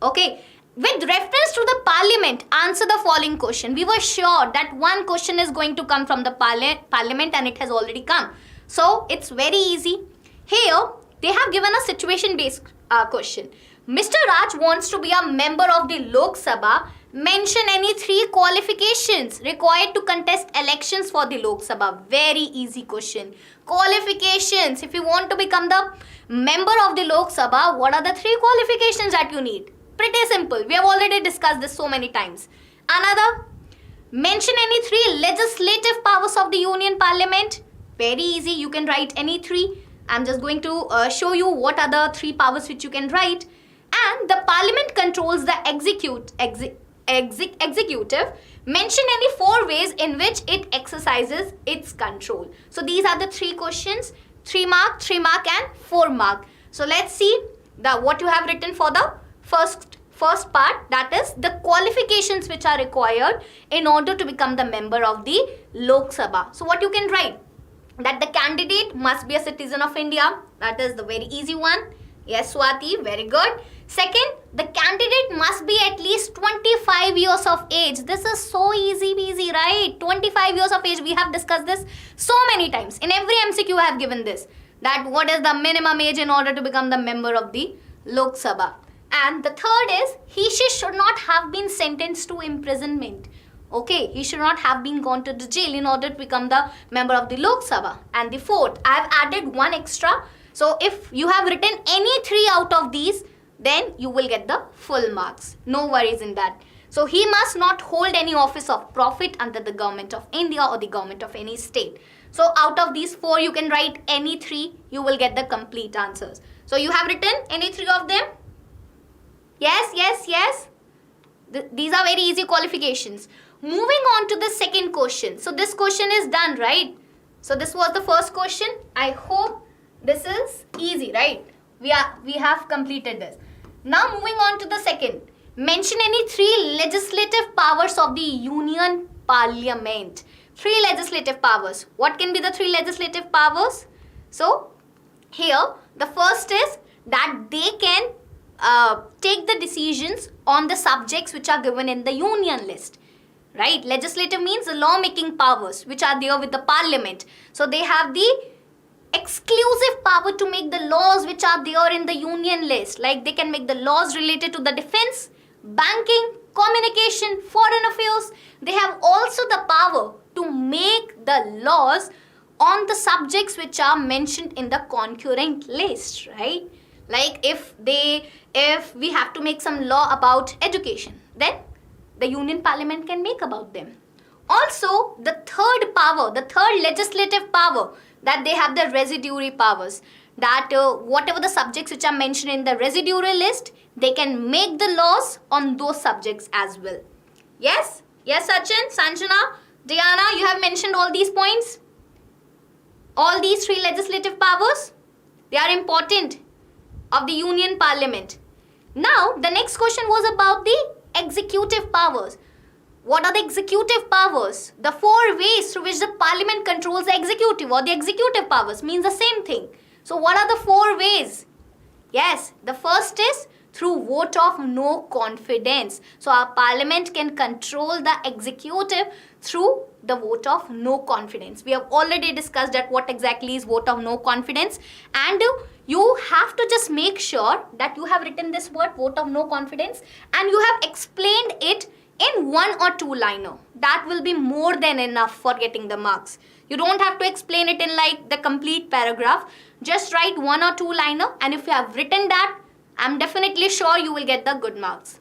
Okay. With reference to the Parliament, answer the following question. We were sure that one question is going to come from the Parliament and it has already come. So it's very easy. Here, they have given a situation-based question. Mr. Raj wants to be a member of the Lok Sabha. Mention any 3 qualifications required to contest elections for the Lok Sabha. Very easy question. Qualifications. If you want to become the member of the Lok Sabha, what are the 3 qualifications that you need? Pretty simple. We have already discussed this so many times. Another. Mention any 3 legislative powers of the Union Parliament. Very easy. You can write any 3. I'm just going to show you what are the 3 powers which you can write. And the Parliament controls the executive. Mention any 4 ways in which it exercises its control. So these are the 3 questions. 3 mark, 3 mark and 4 mark. So let's see what you have written for the first part, that is the qualifications which are required in order to become the member of the Lok Sabha. So what you can write? That the candidate must be a citizen of India. That is the very easy one. Yes, Swati, very good. Second, the candidate must be at least 25 years of age. This is so easy peasy, right? 25 years of age. We have discussed this so many times. In every MCQ I have given this. That what is the minimum age in order to become the member of the Lok Sabha. And the third is, she should not have been sentenced to imprisonment. Okay, he should not have been gone to the jail in order to become the member of the Lok Sabha. And the fourth, I have added one extra. So if you have written any 3 out of these, then you will get the full marks. No worries in that. So he must not hold any office of profit under the government of India or the government of any state. So out of these 4, you can write any 3. You will get the complete answers. So you have written any 3 of them? Yes. These are very easy qualifications. Moving on to the second question. So this question is done, right? So this was the first question. I hope this is easy, right? We have completed this. Now moving on to the second. Mention any 3 legislative powers of the Union Parliament. 3 legislative powers. What can be the 3 legislative powers? So here the first is that they can take the decisions on the subjects which are given in the union list. Right? Legislative means the law-making powers which are there with the parliament. So they have the exclusive power to make the laws which are there in the union list. Like they can make the laws related to the defense, banking, communication, foreign affairs. They have also the power to make the laws on the subjects which are mentioned in the concurrent list, right? Like if we have to make some law about education, then the Union Parliament can make about them. Also, the third power, the third legislative power, that they have the residuary powers. That whatever the subjects which are mentioned in the residuary list, they can make the laws on those subjects as well. Yes? Yes, Sachin, Sanjana, Diana, you have mentioned all these points? All these 3 legislative powers, they are important of the Union Parliament. Now, the next question was about the executive powers. What are the executive powers? The 4 ways through which the Parliament controls the executive or the executive powers means the same thing. So what are the 4 ways? Yes, the first is through vote of no confidence. So our parliament can control the executive through the vote of no confidence. We have already discussed that what exactly is vote of no confidence, and you have to just make sure that you have written this word vote of no confidence and you have explained it in 1 or 2 liner. That will be more than enough for getting the marks. You don't have to explain it in like the complete paragraph. Just write 1 or 2 liner, and if you have written that, I'm definitely sure you will get the good marks.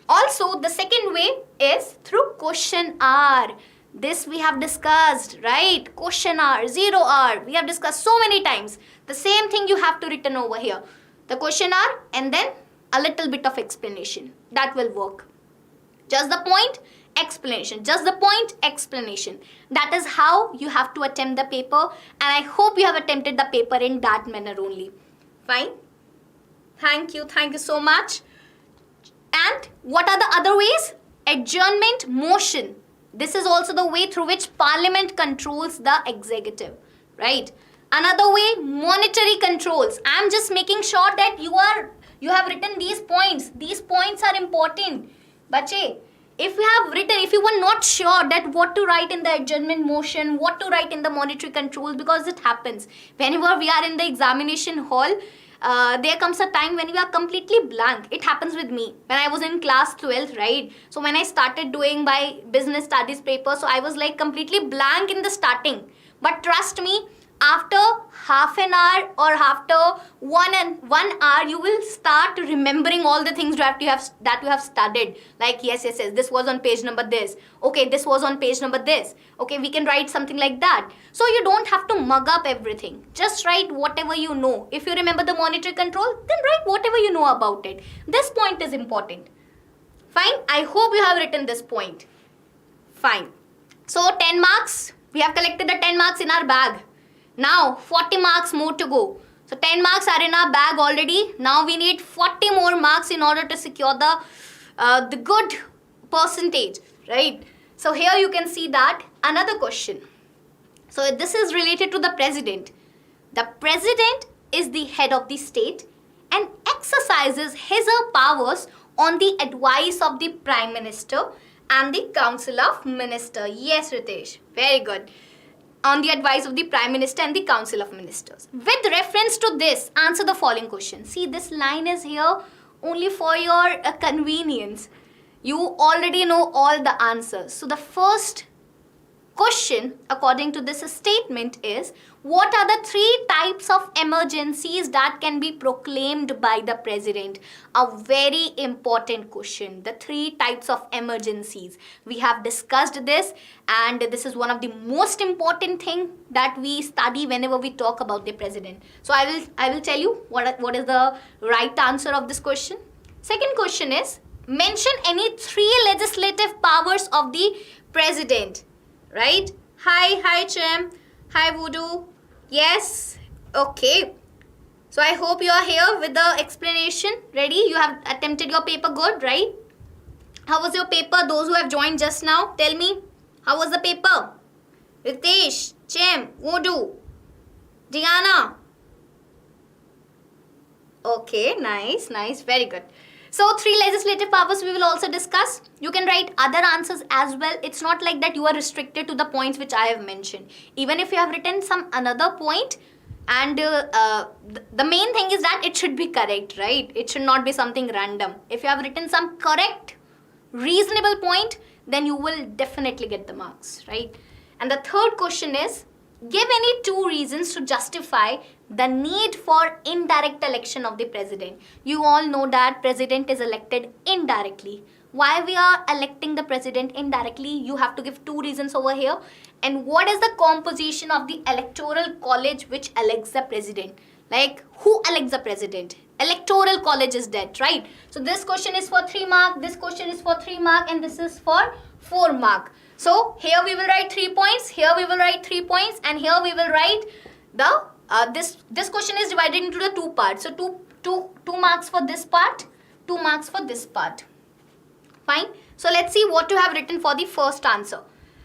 Also, the second way is through question R. This we have discussed, right? Question R, 0 R. We have discussed so many times. The same thing you have to written over here. The question R and then a little bit of explanation. That will work. Just the point, explanation. Just the point, explanation. That is how you have to attempt the paper, and I hope you have attempted the paper in that manner only. Fine? Thank you so much. And what are the other ways? Adjournment motion. This is also the way through which parliament controls the executive, right? Another way, monetary controls. I am just making sure that you have written these points. These points are important. Bache, if you were not sure that what to write in the adjournment motion, what to write in the monetary controls, because it happens. Whenever we are in the examination hall, there comes a time when we are completely blank. It happens with me when I was in class 12th, right? So when I started doing my business studies paper, so I was like completely blank in the starting. But trust me, after half an hour or after 1 hour, you will start remembering all the things that you have studied. Like yes, this was on page number this. Okay, this was on page number this. Okay, we can write something like that. So you don't have to mug up everything. Just write whatever you know. If you remember the monetary control, then write whatever you know about it. This point is important. Fine, I hope you have written this point. Fine. So 10 marks. We have collected the 10 marks in our bag. Now 40 marks more to go. So 10 marks are in our bag already. Now we need 40 more marks in order to secure the good percentage, right? So here you can see that another question. So this is related to the president. The president is the head of the state and exercises his or powers on the advice of the prime minister and the council of ministers. Yes, Ritesh, very good. On the advice of the Prime Minister and the Council of Ministers. With reference to this, answer the following question. See, this line is here only for your convenience. You already know all the answers. So the first question, according to this statement, is what are the 3 types of emergencies that can be proclaimed by the president? A very important question. The 3 types of emergencies. We have discussed this, and this is one of the most important thing that we study whenever we talk about the president. So I will tell you what is the right answer of this question. Second question is, mention any 3 legislative powers of the president. Right? Hi Chim. Hi Voodoo. Yes. Okay. So I hope you are here with the explanation. Ready? You have attempted your paper good, right? How was your paper? Those who have joined just now, tell me. How was the paper? Ritesh, Chim, Voodoo, Diana. Okay, nice. Very good. So 3 legislative powers we will also discuss. You can write other answers as well. It's not like that you are restricted to the points which I have mentioned. Even if you have written some another point, and the main thing is that it should be correct, right? It should not be something random. If you have written some correct, reasonable point, then you will definitely get the marks, right? And the third question is, give any 2 reasons to justify the need for indirect election of the president. You all know that president is elected indirectly. Why we are electing the president indirectly? You have to give 2 reasons over here. And what is the composition of the electoral college which elects the president? Like, who elects the president? Electoral college is that, right? So this question is for 3 mark, this question is for 3 mark, and this is for 4 mark. So here we will write 3 points, here we will write 3 points, and here we will write the this question is divided into the 2 parts. So 2 marks for this part, 2 marks for this part. Fine. So let's see what you have written for the first answer.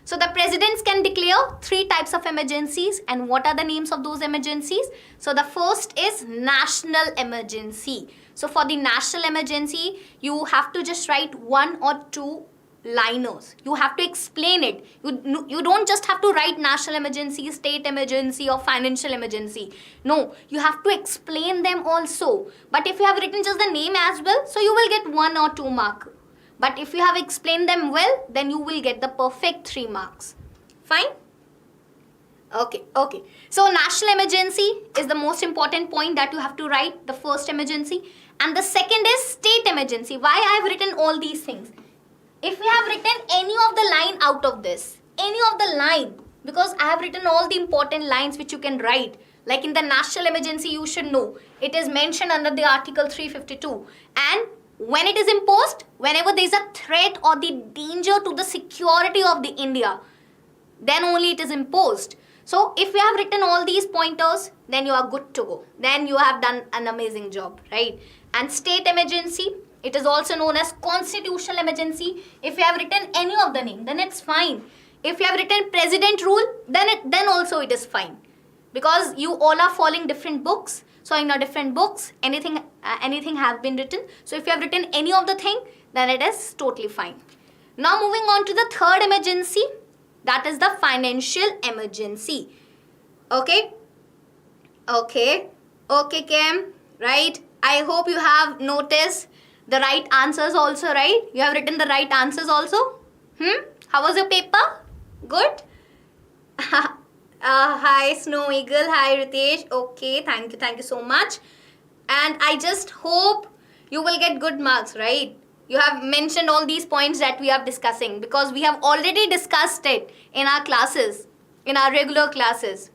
So the presidents can declare 3 types of emergencies. And what are the names of those emergencies? So the first is national emergency. So for the national emergency, you have to just write 1 or 2 liners. You have to explain it. You don't just have to write national emergency, state emergency or financial emergency. No, you have to explain them also. But if you have written just the name as well, so you will get 1 or 2 marks. But if you have explained them well, then you will get the perfect 3 marks. Fine? Okay. So national emergency is the most important point that you have to write, the first emergency. And the second is state emergency. Why I have written all these things? If we have written any of the line out of this, any of the line, because I have written all the important lines which you can write. Like in the national emergency, you should know. It is mentioned under the Article 352. And when it is imposed, whenever there is a threat or the danger to the security of the India, then only it is imposed. So if you have written all these pointers, then you are good to go. Then you have done an amazing job, right? And state emergency, it is also known as constitutional emergency. If you have written any of the name, then it's fine. If you have written president rule, then also it is fine. Because you all are following different books. So in your different books, anything has been written. So if you have written any of the thing, then it is totally fine. Now moving on to the third emergency, that is the financial emergency. Okay, Kim, right? I hope you have noticed the right answers also, right? You have written the right answers also. How was your paper? Good? Hi Snow Eagle, hi Ritesh. Okay, thank you so much. And I just hope you will get good marks, right? You have mentioned all these points that we are discussing because we have already discussed it in our classes, in our regular classes.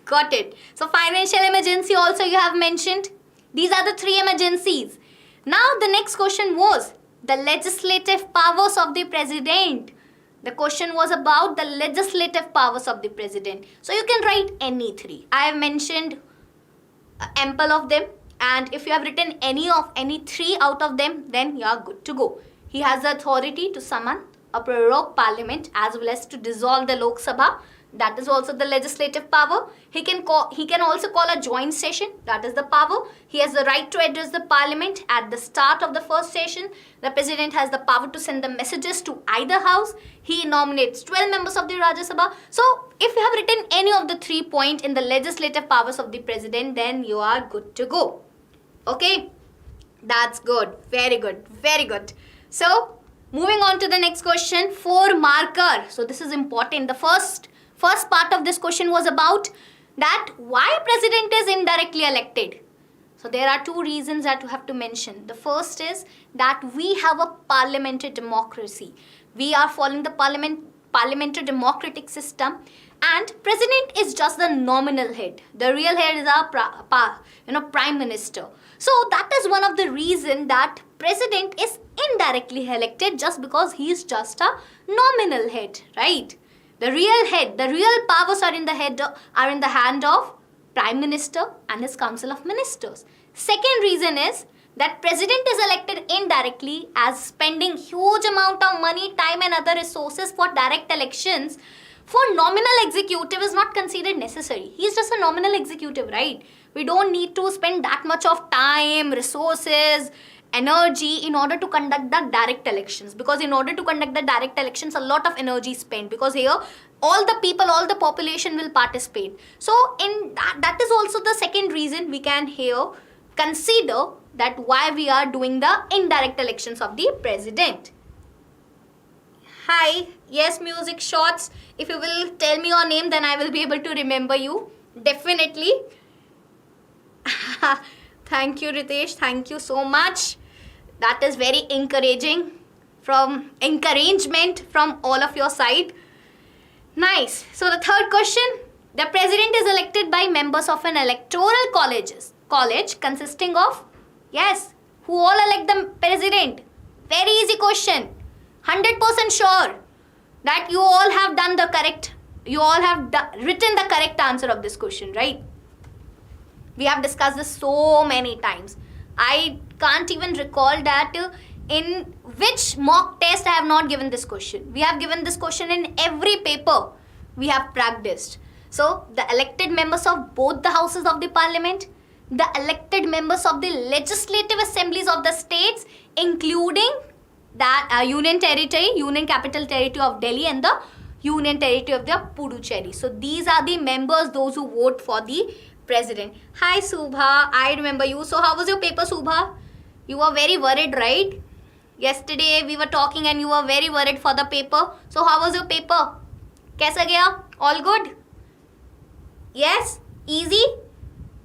Got it. So financial emergency also you have mentioned. These are the 3 emergencies. Now the next question was the legislative powers of the president. The question was about the legislative powers of the president. So you can write any 3. I have mentioned ample of them. And if you have written any 3 out of them, then you are good to go. He has the authority to summon a prorogue parliament as well as to dissolve the Lok Sabha. That is also the legislative power. He can also call a joint session. That is the power. He has the right to address the parliament at the start of the first session. The president has the power to send the messages to either house. He nominates 12 members of the Rajya Sabha. So if you have written any of the 3 points in the legislative powers of the president, then you are good to go. Okay, that's good. Very good. So moving on to the next question, 4 marker. So this is important. The first part of this question was about that why president is indirectly elected. So there are 2 reasons that you have to mention. The first is that we have a parliamentary democracy. We are following the parliamentary democratic system, and president is just the nominal head. The real head is our prime minister. So that is one of the reasons that president is indirectly elected just because he is just a nominal head, right? The real head, the real powers are in the hand of Prime Minister and his Council of Ministers. Second reason is that president is elected indirectly as spending huge amount of money, time and other resources for direct elections for nominal executive is not considered necessary. He is just a nominal executive, right? We don't need to spend that much of time, resources, energy in order to conduct the direct elections, because in order to conduct the direct elections a lot of energy is spent, because here all the people, all the population will participate. So in that is also the second reason we can here consider that why we are doing the indirect elections of the president. Hi, yes, music shots. If you will tell me your name, then I will be able to remember you. Definitely. Thank you, Ritesh. Thank you so much. That is very encouragement from all of your side. Nice. So the third question. The president is elected by members of an electoral college consisting of, yes, who all elect the president? Very easy question. 100% sure that you all have done the correct, you all have written the correct answer of this question, right? We have discussed this so many times. I can't even recall that in which mock test I have not given this question. We have given this question in every paper we have practiced. So the elected members of both the houses of the parliament, the elected members of the legislative assemblies of the states, including that union territory, union capital territory of Delhi and the union territory of the Puducherry. So these are the members, those who vote for the president. Hi Subha, I remember you. So how was your paper, Subha? You were very worried, right? Yesterday we were talking and you were very worried for the paper. So how was your paper? Kaisa gaya? All good? Yes? Easy?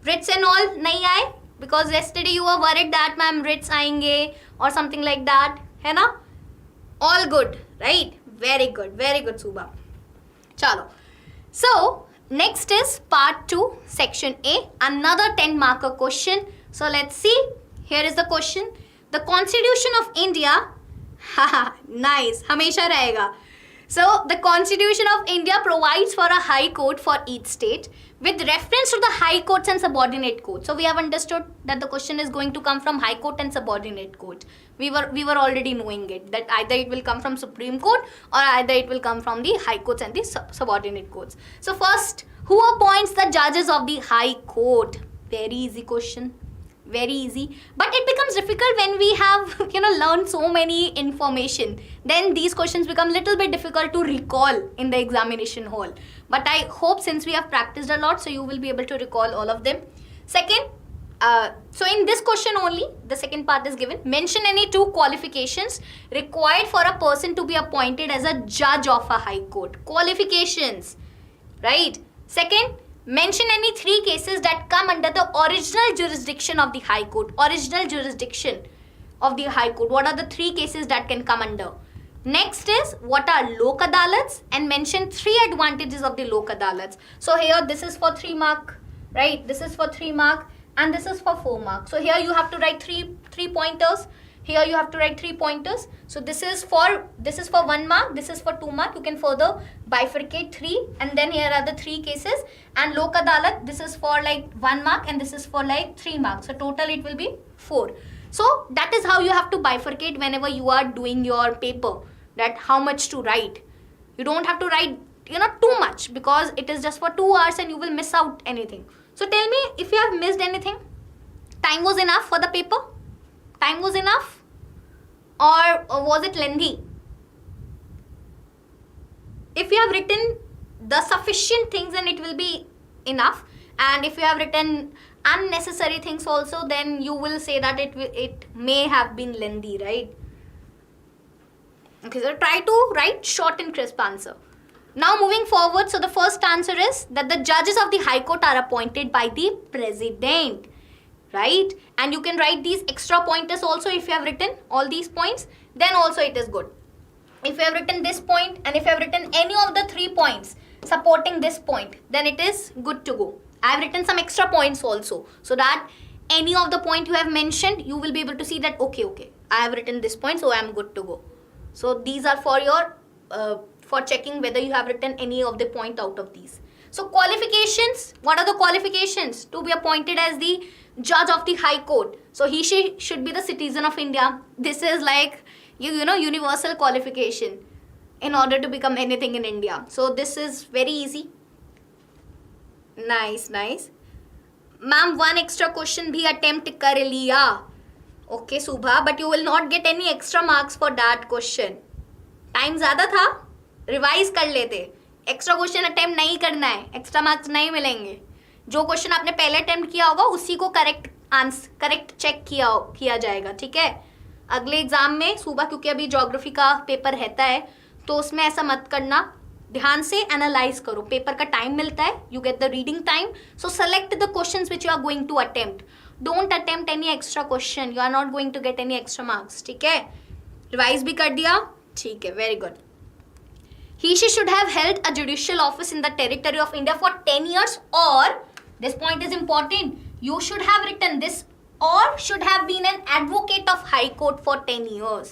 Writs and all nahi aaye? Because yesterday you were worried that ma'am writs aayenge or something like that. Hai na? All good, right? Very good Subha. Chalo. So next is part 2, section A, another 10 marker question. So let's see. Here is the question. The Constitution of India, haha, nice, hamesha rahega. So the Constitution of India provides for a high court for each state with reference to the high courts and subordinate courts. So we have understood that the question is going to come from high court and subordinate court. We were already knowing it, that either it will come from Supreme Court or either it will come from the high courts and the subordinate courts. So first, who appoints the judges of the high court? Very easy question. Very easy, but it becomes difficult when we have learned so many information. Then these questions become little bit difficult to recall in the examination hall. But I hope since we have practiced a lot, so you will be able to recall all of them. Second, so in this question only, the second part is given. Mention any 2 qualifications required for a person to be appointed as a judge of a high court. Qualifications, right? Second, mention any 3 cases that come under the original jurisdiction of the High Court. Original jurisdiction of the High Court. What are the 3 cases that can come under? Next is, what are Lok Adalats? And mention 3 advantages of the Lok Adalats. So here this is for 3 mark, right? This is for 3 mark and this is for 4 mark. So here you have to write 3 pointers. Here you have to write 3 pointers. So this is for 1 mark, this is for 2 mark. You can further bifurcate 3 and then here are the 3 cases. And Lok Adalat, this is for like 1 mark and this is for like 3 marks. So total it will be 4. So that is how you have to bifurcate whenever you are doing your paper, that how much to write. You don't have to write too much because it is just for 2 hours and you will miss out anything. So tell me if you have missed anything. Time was enough for the paper? Time was enough? Or was it lengthy? If you have written the sufficient things, then it will be enough. And if you have written unnecessary things also, then you will say that it may have been lengthy, right? Okay, so try to write short and crisp answer. Now moving forward, so the first answer is that the judges of the High Court are appointed by the President. Right? And you can write these extra pointers also if you have written all these points, then also it is good. If you have written this point and if you have written any of the 3 points supporting this point, then it is good to go. I have written some extra points also, so that any of the point you have mentioned, you will be able to see that okay, I have written this point, so I am good to go. So these are for your for checking whether you have written any of the point out of these. So qualifications, what are the qualifications to be appointed as the judge of the High Court? So she should be the citizen of India. This is like universal qualification in order to become anything in India. So this is very easy. Nice. Ma'am, 1 extra question bhi attempt kar liya. Okay Subha, but you will not get any extra marks for that question. Time ज़्यादा था, revise कर लेते. Extra question attempt नहीं करना है, extra marks नहीं मिलेंगे. जो क्वेश्चन आपने पहले अटेम्प्ट किया होगा उसी को करेक्ट चेक किया जाएगा. ठीक है, अगले एग्जाम में सुबह, क्योंकि अभी ज्योग्राफी का पेपर रहता है, तो उसमें ऐसा मत करना. ध्यान से एनालाइज करो. पेपर का टाइम मिलता है, you get the reading time, so select the questions which you are going to attempt. Don't attempt any extra question, you are not going to get any extra marks. ठीक है, revise भी कर दिया. ठीक है, very good. She should have held a judicial office in the territory of India for 10 years, or, this point is important, you should have written this, or should have been an advocate of High Court for 10 years.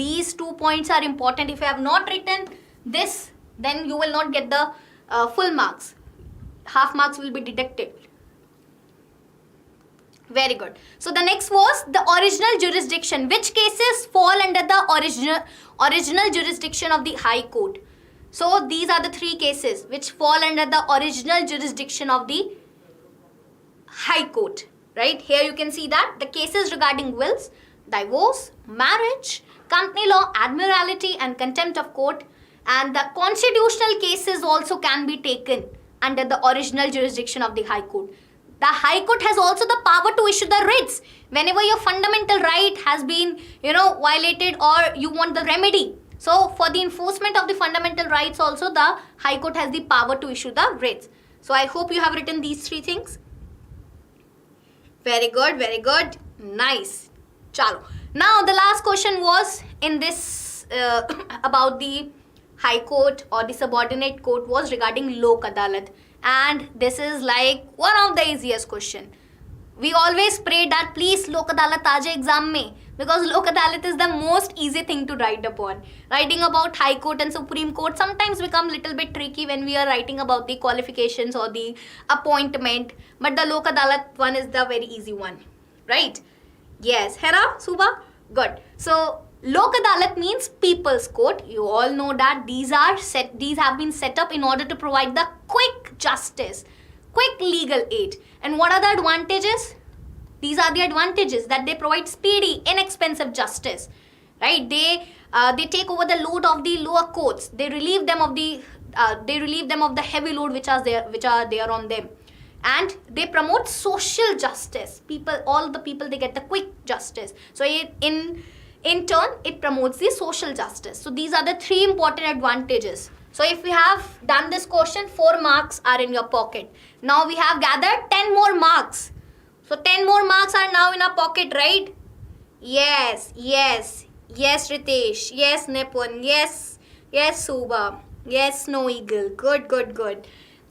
These 2 points are important. If you have not written this, then you will not get the full marks. Half marks will be deducted. Very good. So the next was the original jurisdiction. Which cases fall under the original jurisdiction of the High Court? So these are the three cases which fall under the original jurisdiction of the High Court. Right? Here you can see that the cases regarding wills, divorce, marriage, company law, admiralty and contempt of court, and the constitutional cases also can be taken under the original jurisdiction of the High Court. The High Court has also the power to issue the writs whenever your fundamental right has been, violated, or you want the remedy. So for the enforcement of the fundamental rights also, the High Court has the power to issue the writs. So I hope you have written these three things. Very good, very good. Nice. Chalo. Now the last question was in this about the High Court or the subordinate court was regarding Lok Adalat. And this is like one of the easiest question. We always pray that please Lok Adalat aaje exam mein, because Lok Adalat is the most easy thing to write upon. Writing about High Court and Supreme Court sometimes become little bit tricky when we are writing about the qualifications or the appointment. But the Lok Adalat one is the very easy one. Right? Yes. Hera? Suba? Good. So Lok Adalat means people's court. You all know that these have been set up in order to provide the quick justice, quick legal aid. And what are the advantages? These are the advantages that they provide speedy, inexpensive justice. Right? They take over the load of the lower courts. They relieve them of the heavy load which are there on them. And they promote social justice. All the people, they get the quick justice. So in turn, it promotes the social justice. So these are the three important advantages. So if we have done this question, 4 marks are in your pocket. Now we have gathered 10 more marks. So 10 more marks are now in our pocket, right? Yes, Ritesh. Yes, Nipun. Yes, Suba. Yes, Snow Eagle. Good.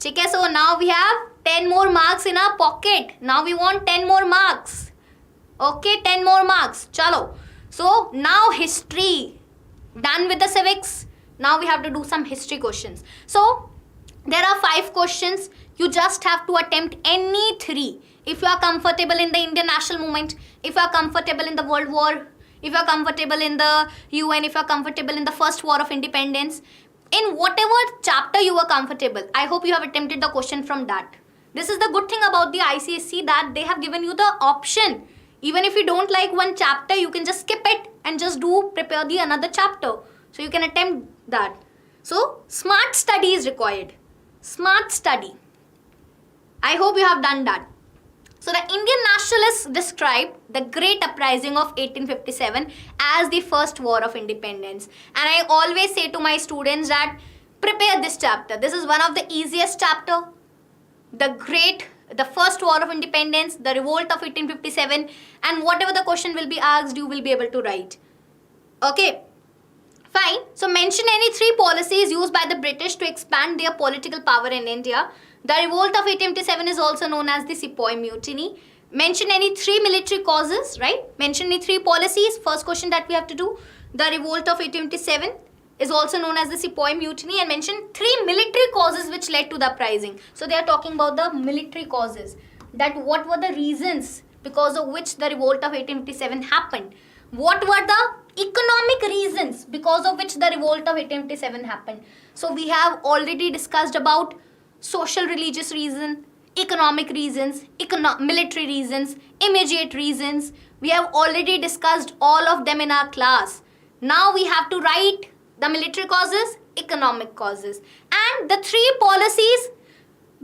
Okay, so now we have 10 more marks in our pocket. Now we want 10 more marks. Okay, 10 more marks. Chalo. So now history, done with the civics. Now we have to do some history questions. So there are 5 questions. You just have to attempt any 3. If you are comfortable in the Indian national movement, if you are comfortable in the World War, if you are comfortable in the UN, if you are comfortable in the First War of Independence, in whatever chapter you are comfortable, I hope you have attempted the question from that. This is the good thing about the ICSE, that they have given you the option. Even if you don't like one chapter, you can just skip it and just prepare the another chapter. So you can attempt that. So smart study is required. Smart study. I hope you have done that. So the Indian nationalists described the Great Uprising of 1857 as the first war of independence. And I always say to my students that prepare this chapter. This is one of the easiest chapter. The first war of independence, the revolt of 1857, and whatever the question will be asked, you will be able to write. Okay. Fine. So mention any 3 policies used by the British to expand their political power in India. The revolt of 1857 is also known as the Sepoy Mutiny. Mention any 3 military causes, right? Mention any 3 policies. First question that we have to do. The revolt of 1857 is also known as the Sepoy Mutiny, and mention 3 military causes which led to the uprising. So they are talking about the military causes. That what were the reasons because of which the revolt of 1857 happened? What were the economic reasons because of which the revolt of 1857 happened? So we have already discussed about social religious reason, economic reasons, military reasons, immediate reasons. We have already discussed all of them in our class. Now we have to write the military causes, economic causes, and the 3 policies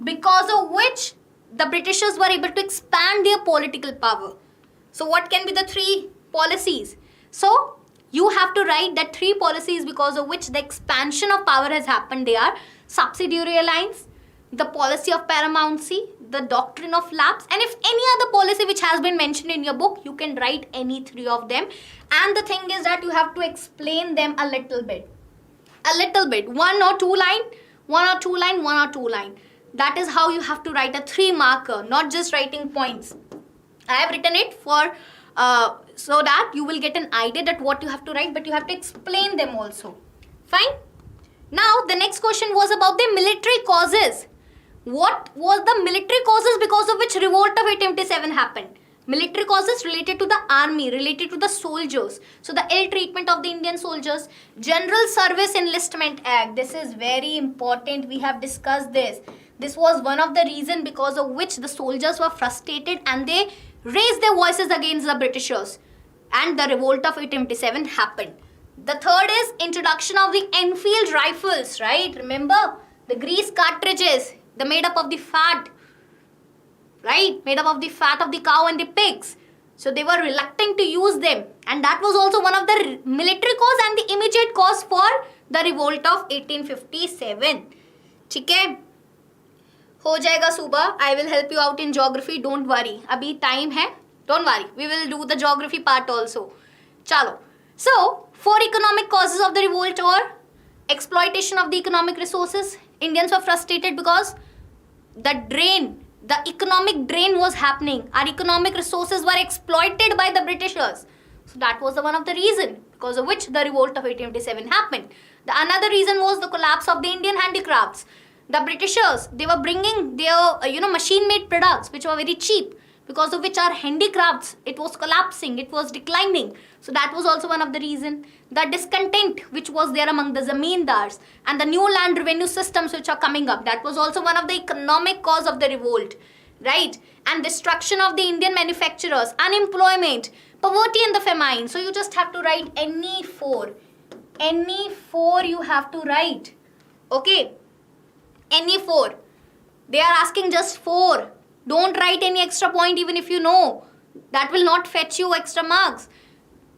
because of which the Britishers were able to expand their political power. So what can be the 3 policies? So you have to write that 3 policies because of which the expansion of power has happened. They are subsidiary alliance, the policy of paramountcy, the doctrine of lapse, and if any other policy which has been mentioned in your book, you can write any 3 of them. And the thing is that you have to explain them a little bit. 1 or 2 line, 1 or 2 line, 1 or 2 line. That is how you have to write a 3 marker, not just writing points. I have written it for so that you will get an idea that what you have to write, but you have to explain them also. Fine. Now the next question was about the military causes. What was the military causes because of which revolt of 1857 happened? Military causes related to the army, related to the soldiers. So the ill treatment of the Indian soldiers. General Service Enlistment Act. This is very important. We have discussed this. This was one of the reasons because of which the soldiers were frustrated and they raised their voices against the Britishers. And the revolt of 1857 happened. The third is introduction of the Enfield rifles, right? Remember the grease cartridges, the made up of the fat, right? Made up of the fat of the cow and the pigs. So they were reluctant to use them. And that was also one of the military cause and the immediate cause for the revolt of 1857. ठीक है? हो जाएगा सुबह. I will help you out in geography. Don't worry. अभी time है. Don't worry. We will do the geography part also. चलो. So, 4 economic causes of the revolt or exploitation of the economic resources. Indians were frustrated because the economic drain was happening. Our economic resources were exploited by the Britishers. So that was one of the reason because of which the revolt of 1857 happened. The another reason was the collapse of the Indian handicrafts. The Britishers, they were bringing their machine-made products which were very cheap, because of which our handicrafts, it was collapsing, it was declining. So that was also one of the reason. The discontent which was there among the zamindars and the new land revenue systems which are coming up, that was also one of the economic cause of the revolt, right? And destruction of the Indian manufacturers, unemployment, poverty and the famine. So you just have to write any 4. Any 4 you have to write. Okay? Any 4. They are asking just 4. Don't write any extra point even if you know. That will not fetch you extra marks.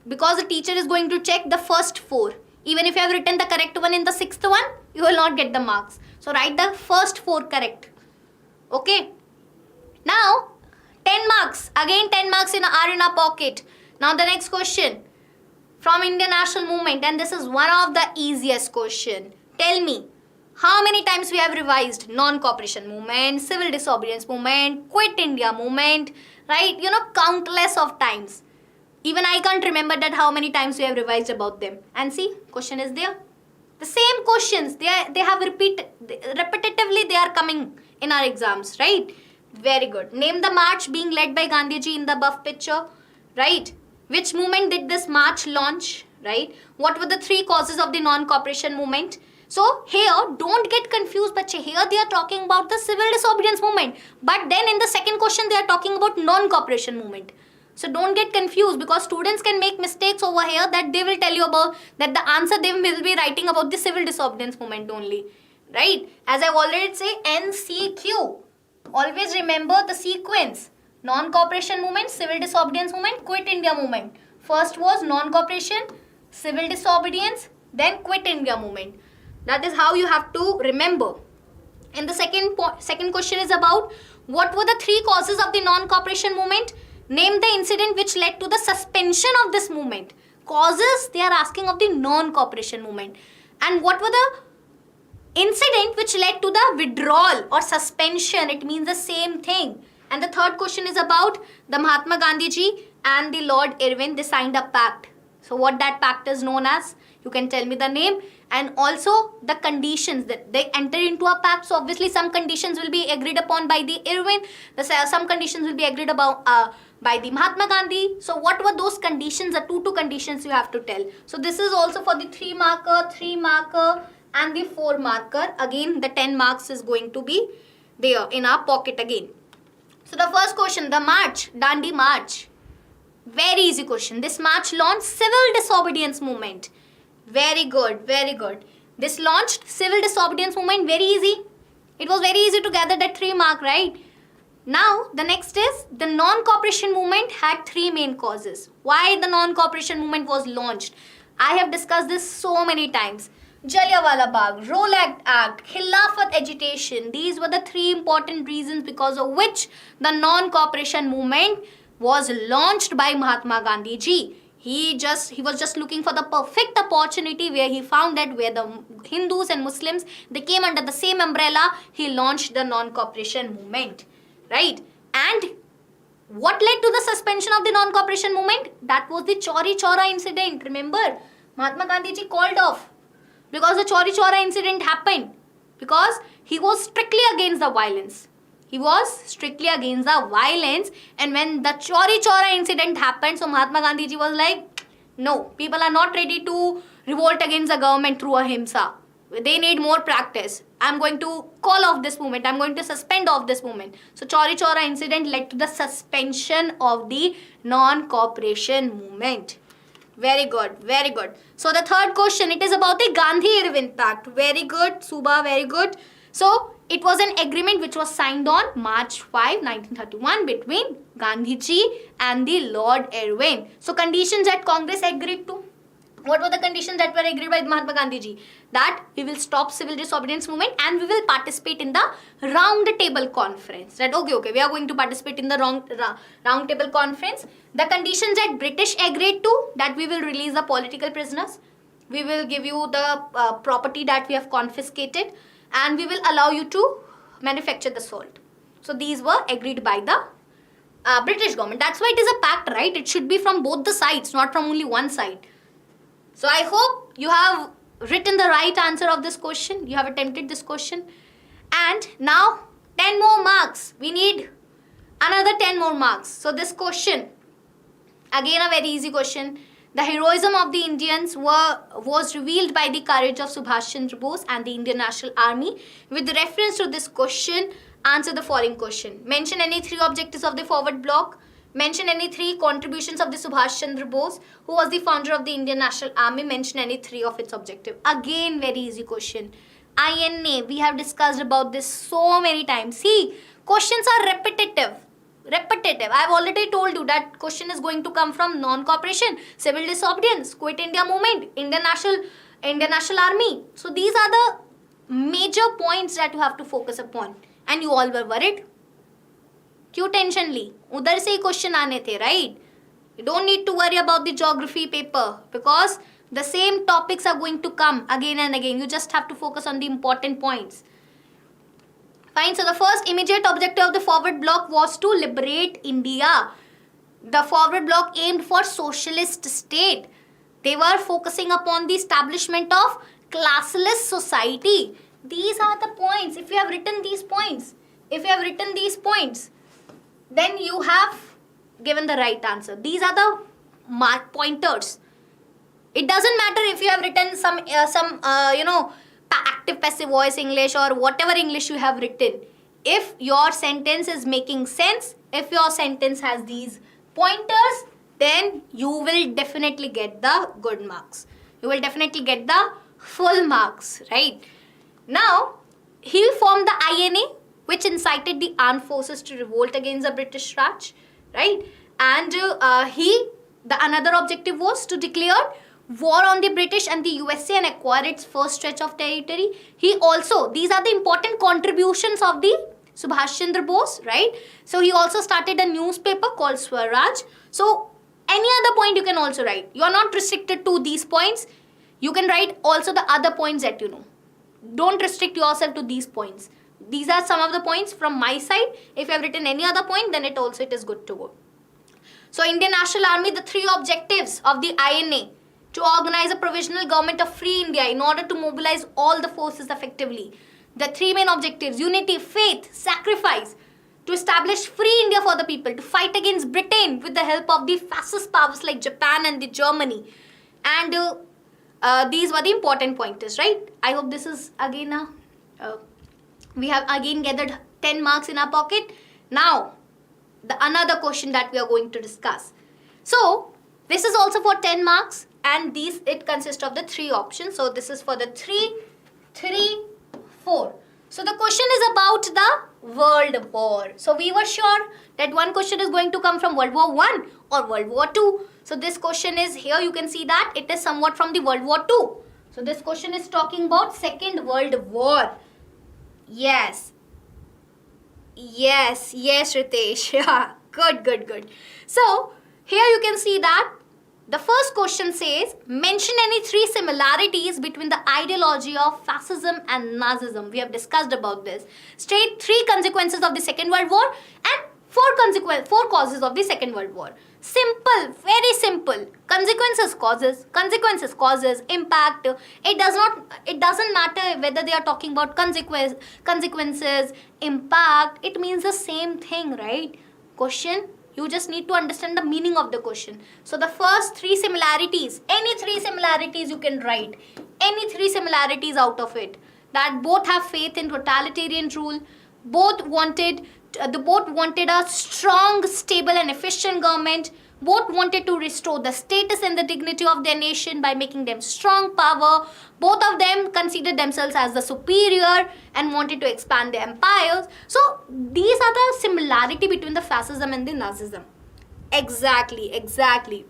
Because the teacher is going to check the first 4. Even if you have written the correct one in the 6th one, you will not get the marks. So write the first 4 correct. Okay. Now, 10 marks. Again 10 marks are in our pocket. Now the next question. From Indian National Movement. And this is one of the easiest question. Tell me. How many times we have revised non-cooperation movement, civil disobedience movement, quit India movement, right? Countless of times. Even I can't remember that how many times we have revised about them. And see, question is there. The same questions, they have repetitively they are coming in our exams, right? Very good. Name the march being led by Gandhiji in the above picture, right? Which movement did this march launch, right? What were the 3 causes of the non-cooperation movement? So here, don't get confused, but here they are talking about the civil disobedience movement. But then in the second question, they are talking about non-cooperation movement. So don't get confused because students can make mistakes over here that they will tell you about, that the answer they will be writing about the civil disobedience movement only. Right? As I already say, NCQ. Always remember the sequence. Non-cooperation movement, civil disobedience movement, quit India movement. First was non-cooperation, civil disobedience, then quit India movement. That is how you have to remember. And the second question is about what were the 3 causes of the non-cooperation movement? Name the incident which led to the suspension of this movement. Causes, they are asking of the non-cooperation movement. And what were the incident which led to the withdrawal or suspension? It means the same thing. And the third question is about the Mahatma Gandhiji and the Lord Irwin. They signed a pact. So what that pact is known as? You can tell me the name. And also the conditions that they enter into a pact. So obviously some conditions will be agreed upon by the Irwin. Some conditions will be agreed about by the Mahatma Gandhi. So what were those conditions? The two conditions you have to tell. So this is also for the 3 marker and the 4 marker. Again the 10 marks is going to be there in our pocket again. So the first question, the march, Dandi March. Very easy question. This march launched civil disobedience movement. Very good, very good. This launched civil disobedience movement, very easy. It was very easy to gather that 3 mark, right? Now, the next is the non-cooperation movement had 3 main causes. Why the non-cooperation movement was launched? I have discussed this so many times. Jallianwala Bagh, Rowlatt Act, Khilafat agitation. These were the 3 important reasons because of which the non-cooperation movement was launched by Mahatma Gandhi ji. He was just looking for the perfect opportunity where he found that where the Hindus and Muslims, they came under the same umbrella, he launched the non-cooperation movement, right? And what led to the suspension of the non-cooperation movement? That was the Chauri Chaura incident. Remember, Mahatma Gandhi ji called off because the Chauri Chaura incident happened because he was strictly against the violence. He was strictly against the violence. And when the Chauri Chaura incident happened, so Mahatma Gandhi ji was like, no, people are not ready to revolt against the government through ahimsa. They need more practice. I'm going to call off this movement. I'm going to suspend off this movement. So Chauri Chaura incident led to the suspension of the non-cooperation movement. Very good, very good. So the third question, it is about the Gandhi-Irwin Pact. Very good, Suba, very good. So it was an agreement which was signed on March 5, 1931 between Gandhiji and the Lord Irwin. So conditions that Congress agreed to. What were the conditions that were agreed by Mahatma Gandhi ji? That we will stop civil disobedience movement and we will participate in the round table conference. That okay, we are going to participate in the round table conference. The conditions that British agreed to, that we will release the political prisoners. We will give you the property that we have confiscated and we will allow you to manufacture the salt. So these were agreed by the British government. That's why it is a pact, right? It should be from both the sides, not from only one side. So I hope you have written the right answer of this question. You have attempted this question. And now 10 more marks. We need another 10 more marks. So this question, again a very easy question. The heroism of the Indians was revealed by the courage of Subhash Chandra Bose and the Indian National Army. With reference to this question, answer the following question. Mention any 3 objectives of the forward bloc. Mention any 3 contributions of the Subhash Chandra Bose, who was the founder of the Indian National Army. Mention any 3 of its objectives. Again, very easy question. INA, we have discussed about this so many times. See, questions are repetitive. I've already told you that question is going to come from non-cooperation, civil disobedience, Quit India movement, Indian National Army. So these are the major points that you have to focus upon. And you all were worried. क्यों tension ली? उधर से ही question आने थे, right? You don't need to worry about the geography paper because the same topics are going to come again and again. You just have to focus on the important points. Fine. So the first immediate objective of the forward bloc was to liberate India. The forward bloc aimed for socialist state. They were focusing upon the establishment of classless society. These are the points. If you have written these points, then you have given the right answer. These are the mark pointers. It doesn't matter if you have written some active passive voice English or whatever English you have written. If your sentence is making sense, if your sentence has these pointers, then you will definitely get the good marks. You will definitely get the full marks, right? Now, he formed the INA, which incited the armed forces to revolt against the British Raj, right? And another objective was to declare war on the British and the USA and acquire its first stretch of territory. He also, these are the important contributions of the Subhash Chandra Bose, right? So he also started a newspaper called Swaraj. So any other point you can also write. You are not restricted to these points. You can write also the other points that you know. Don't restrict yourself to these points. These are some of the points from my side. If you have written any other point, then it is good to go. So Indian National Army, the 3 objectives of the INA: to organize a provisional government of free India in order to mobilize all the forces effectively. The 3 main objectives: unity, faith, sacrifice. To establish free India for the people, to fight against Britain with the help of the fascist powers like Japan and the Germany. And these were the important pointers, right? I hope this is again we have again gathered 10 marks in our pocket. Now, another question that we are going to discuss. So, this is also for 10 marks and it consists of the 3 options. So, this is for the 3, 4. So, the question is about the World War. So, we were sure that one question is going to come from World War I or World War II. So, this question is here. You can see that it is somewhat from the World War II. So, this question is talking about Second World War. Yes, Ritesh. Yeah, good. So, here you can see that the first question says, mention any 3 similarities between the ideology of fascism and Nazism. We have discussed about this. State 3 consequences of the Second World War and 4 four causes of the Second World War. Simple, very simple. Consequences, causes, impact. It doesn't matter whether they are talking about consequences, impact. It means the same thing, right? Question, you just need to understand the meaning of the question. So the first three similarities, any three similarities you can write, any three similarities out of it, that both have faith in totalitarian rule, both wanted a strong, stable and efficient government, both wanted to restore the status and the dignity of their nation by making them strong power, both of them considered themselves as the superior and wanted to expand their empires. So these are the similarity between the fascism and the Nazism. Exactly.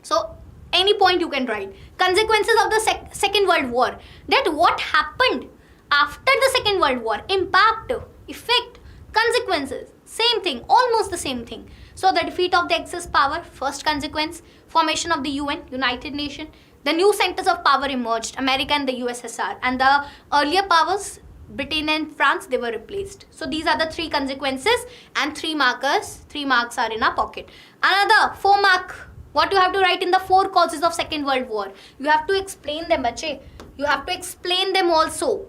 So any point you can write. Consequences of the Second World War. That what happened after the Second World War. Impact, effect, consequences. Same thing, almost the same thing. So the defeat of the Axis power, first consequence. Formation of the UN, United Nations. The new centers of power emerged, America and the USSR. And the earlier powers, Britain and France, they were replaced. So these are the three consequences and 3 markers. 3 marks are in our pocket. Another 4 mark. What you have to write in the 4 causes of Second World War? You have to explain them, bache. You have to explain them also.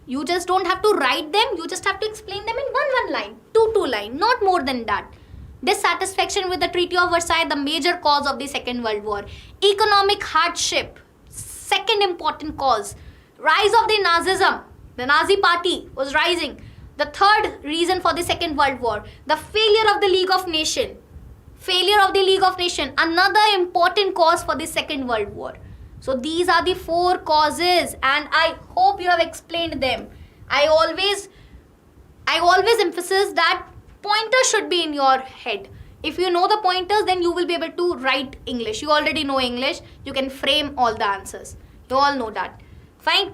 You just don't have to write them. You just have to explain them in one line, two line, not more than that. Dissatisfaction with the Treaty of Versailles, the major cause of the Second World War. Economic hardship, second important cause. Rise of the Nazism, the Nazi party was rising. The third reason for the Second World War, the failure of the League of Nations. Another important cause for the Second World War. So these are the 4 causes and I hope you have explained them. I always emphasize that pointers should be in your head. If you know the pointers, then you will be able to write English. You already know English. You can frame all the answers. You all know that. Fine.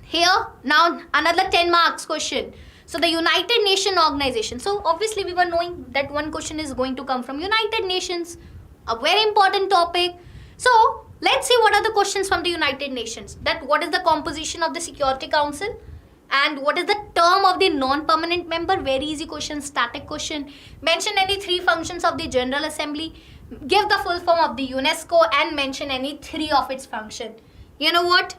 Here, now another 10 marks question. So the United Nations organization. So obviously we were knowing that one question is going to come from United Nations. A very important topic. So let's see what are the questions from the United Nations. That what is the composition of the Security Council? And what is the term of the non-permanent member? Very easy question, static question. Mention any 3 functions of the General Assembly. Give the full form of the UNESCO and mention any 3 of its function. You know what?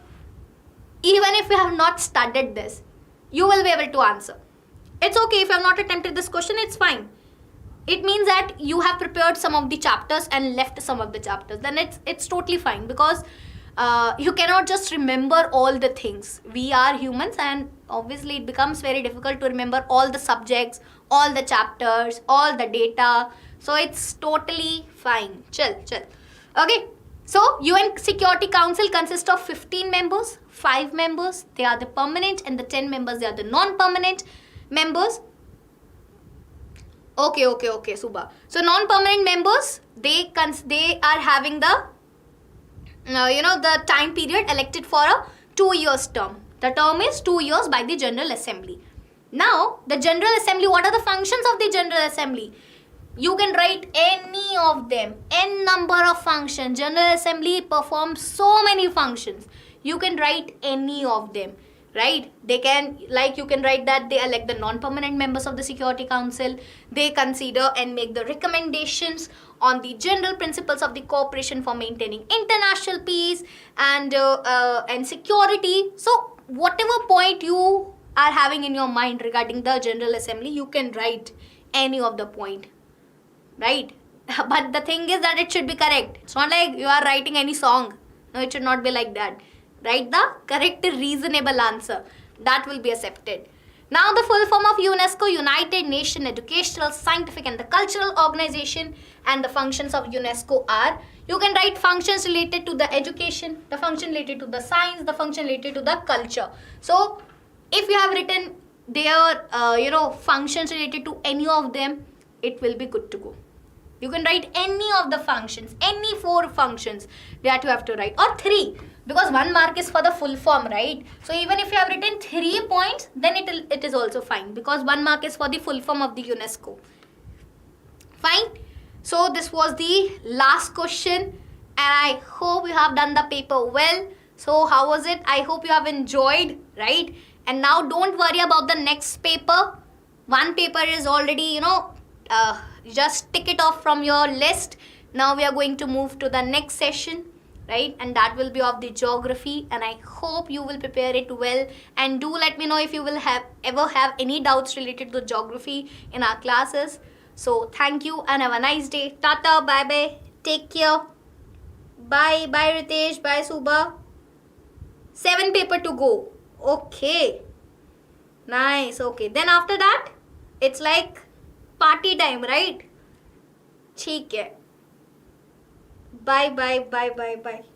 Even if you have not studied this, you will be able to answer. It's okay if you have not attempted this question, it's fine. It means that you have prepared some of the chapters and left some of the chapters. Then it's totally fine because you cannot just remember all the things. We are humans and obviously it becomes very difficult to remember all the subjects, all the chapters, all the data. So it's totally fine. Chill. Okay. So UN Security Council consists of 15 members, 5 members, they are the permanent and the 10 members, they are the non-permanent members. Okay, Subha. So non-permanent members, they are having the the time period elected for a 2 years term. The term is 2 years by the General Assembly. Now, the General Assembly, what are the functions of the General Assembly? You can write any of them, n number of functions. General Assembly performs so many functions. You can write any of them, right? They can, like you can write that they elect the non-permanent members of the Security Council. They consider and make the recommendations on the general principles of the cooperation for maintaining international peace and security. So whatever point you are having in your mind regarding the General Assembly, you can write any of the point, right? But the thing is that it should be correct. It's not like you are writing any song. No, it should not be like that. Write the correct, reasonable answer. That will be accepted. Now the full form of UNESCO, United Nations Educational, Scientific and the Cultural Organization, and the functions of UNESCO are, you can write functions related to the education, the function related to the science, the function related to the culture. So if you have written their functions related to any of them, it will be good to go. You can write any of the functions, any 4 functions that you have to write, or 3, because 1 mark is for the full form, right? So even if you have written 3 points, then it is also fine, because 1 mark is for the full form of the UNESCO. Fine. So this was the last question, and I hope you have done the paper well. So how was it? I hope you have enjoyed, right? And now don't worry about the next paper. 1 paper is already, just tick it off from your list. Now we are going to move to the next session, right? And that will be of the geography, and I hope you will prepare it well. And do let me know if you will ever have any doubts related to geography in our classes. So thank you and have a nice day. Tata, bye bye. Take care. Bye Ritesh, bye Suba. 7 paper to go. Okay. Nice. Okay. Then after that, it's like party time, right? ठीक है. Bye.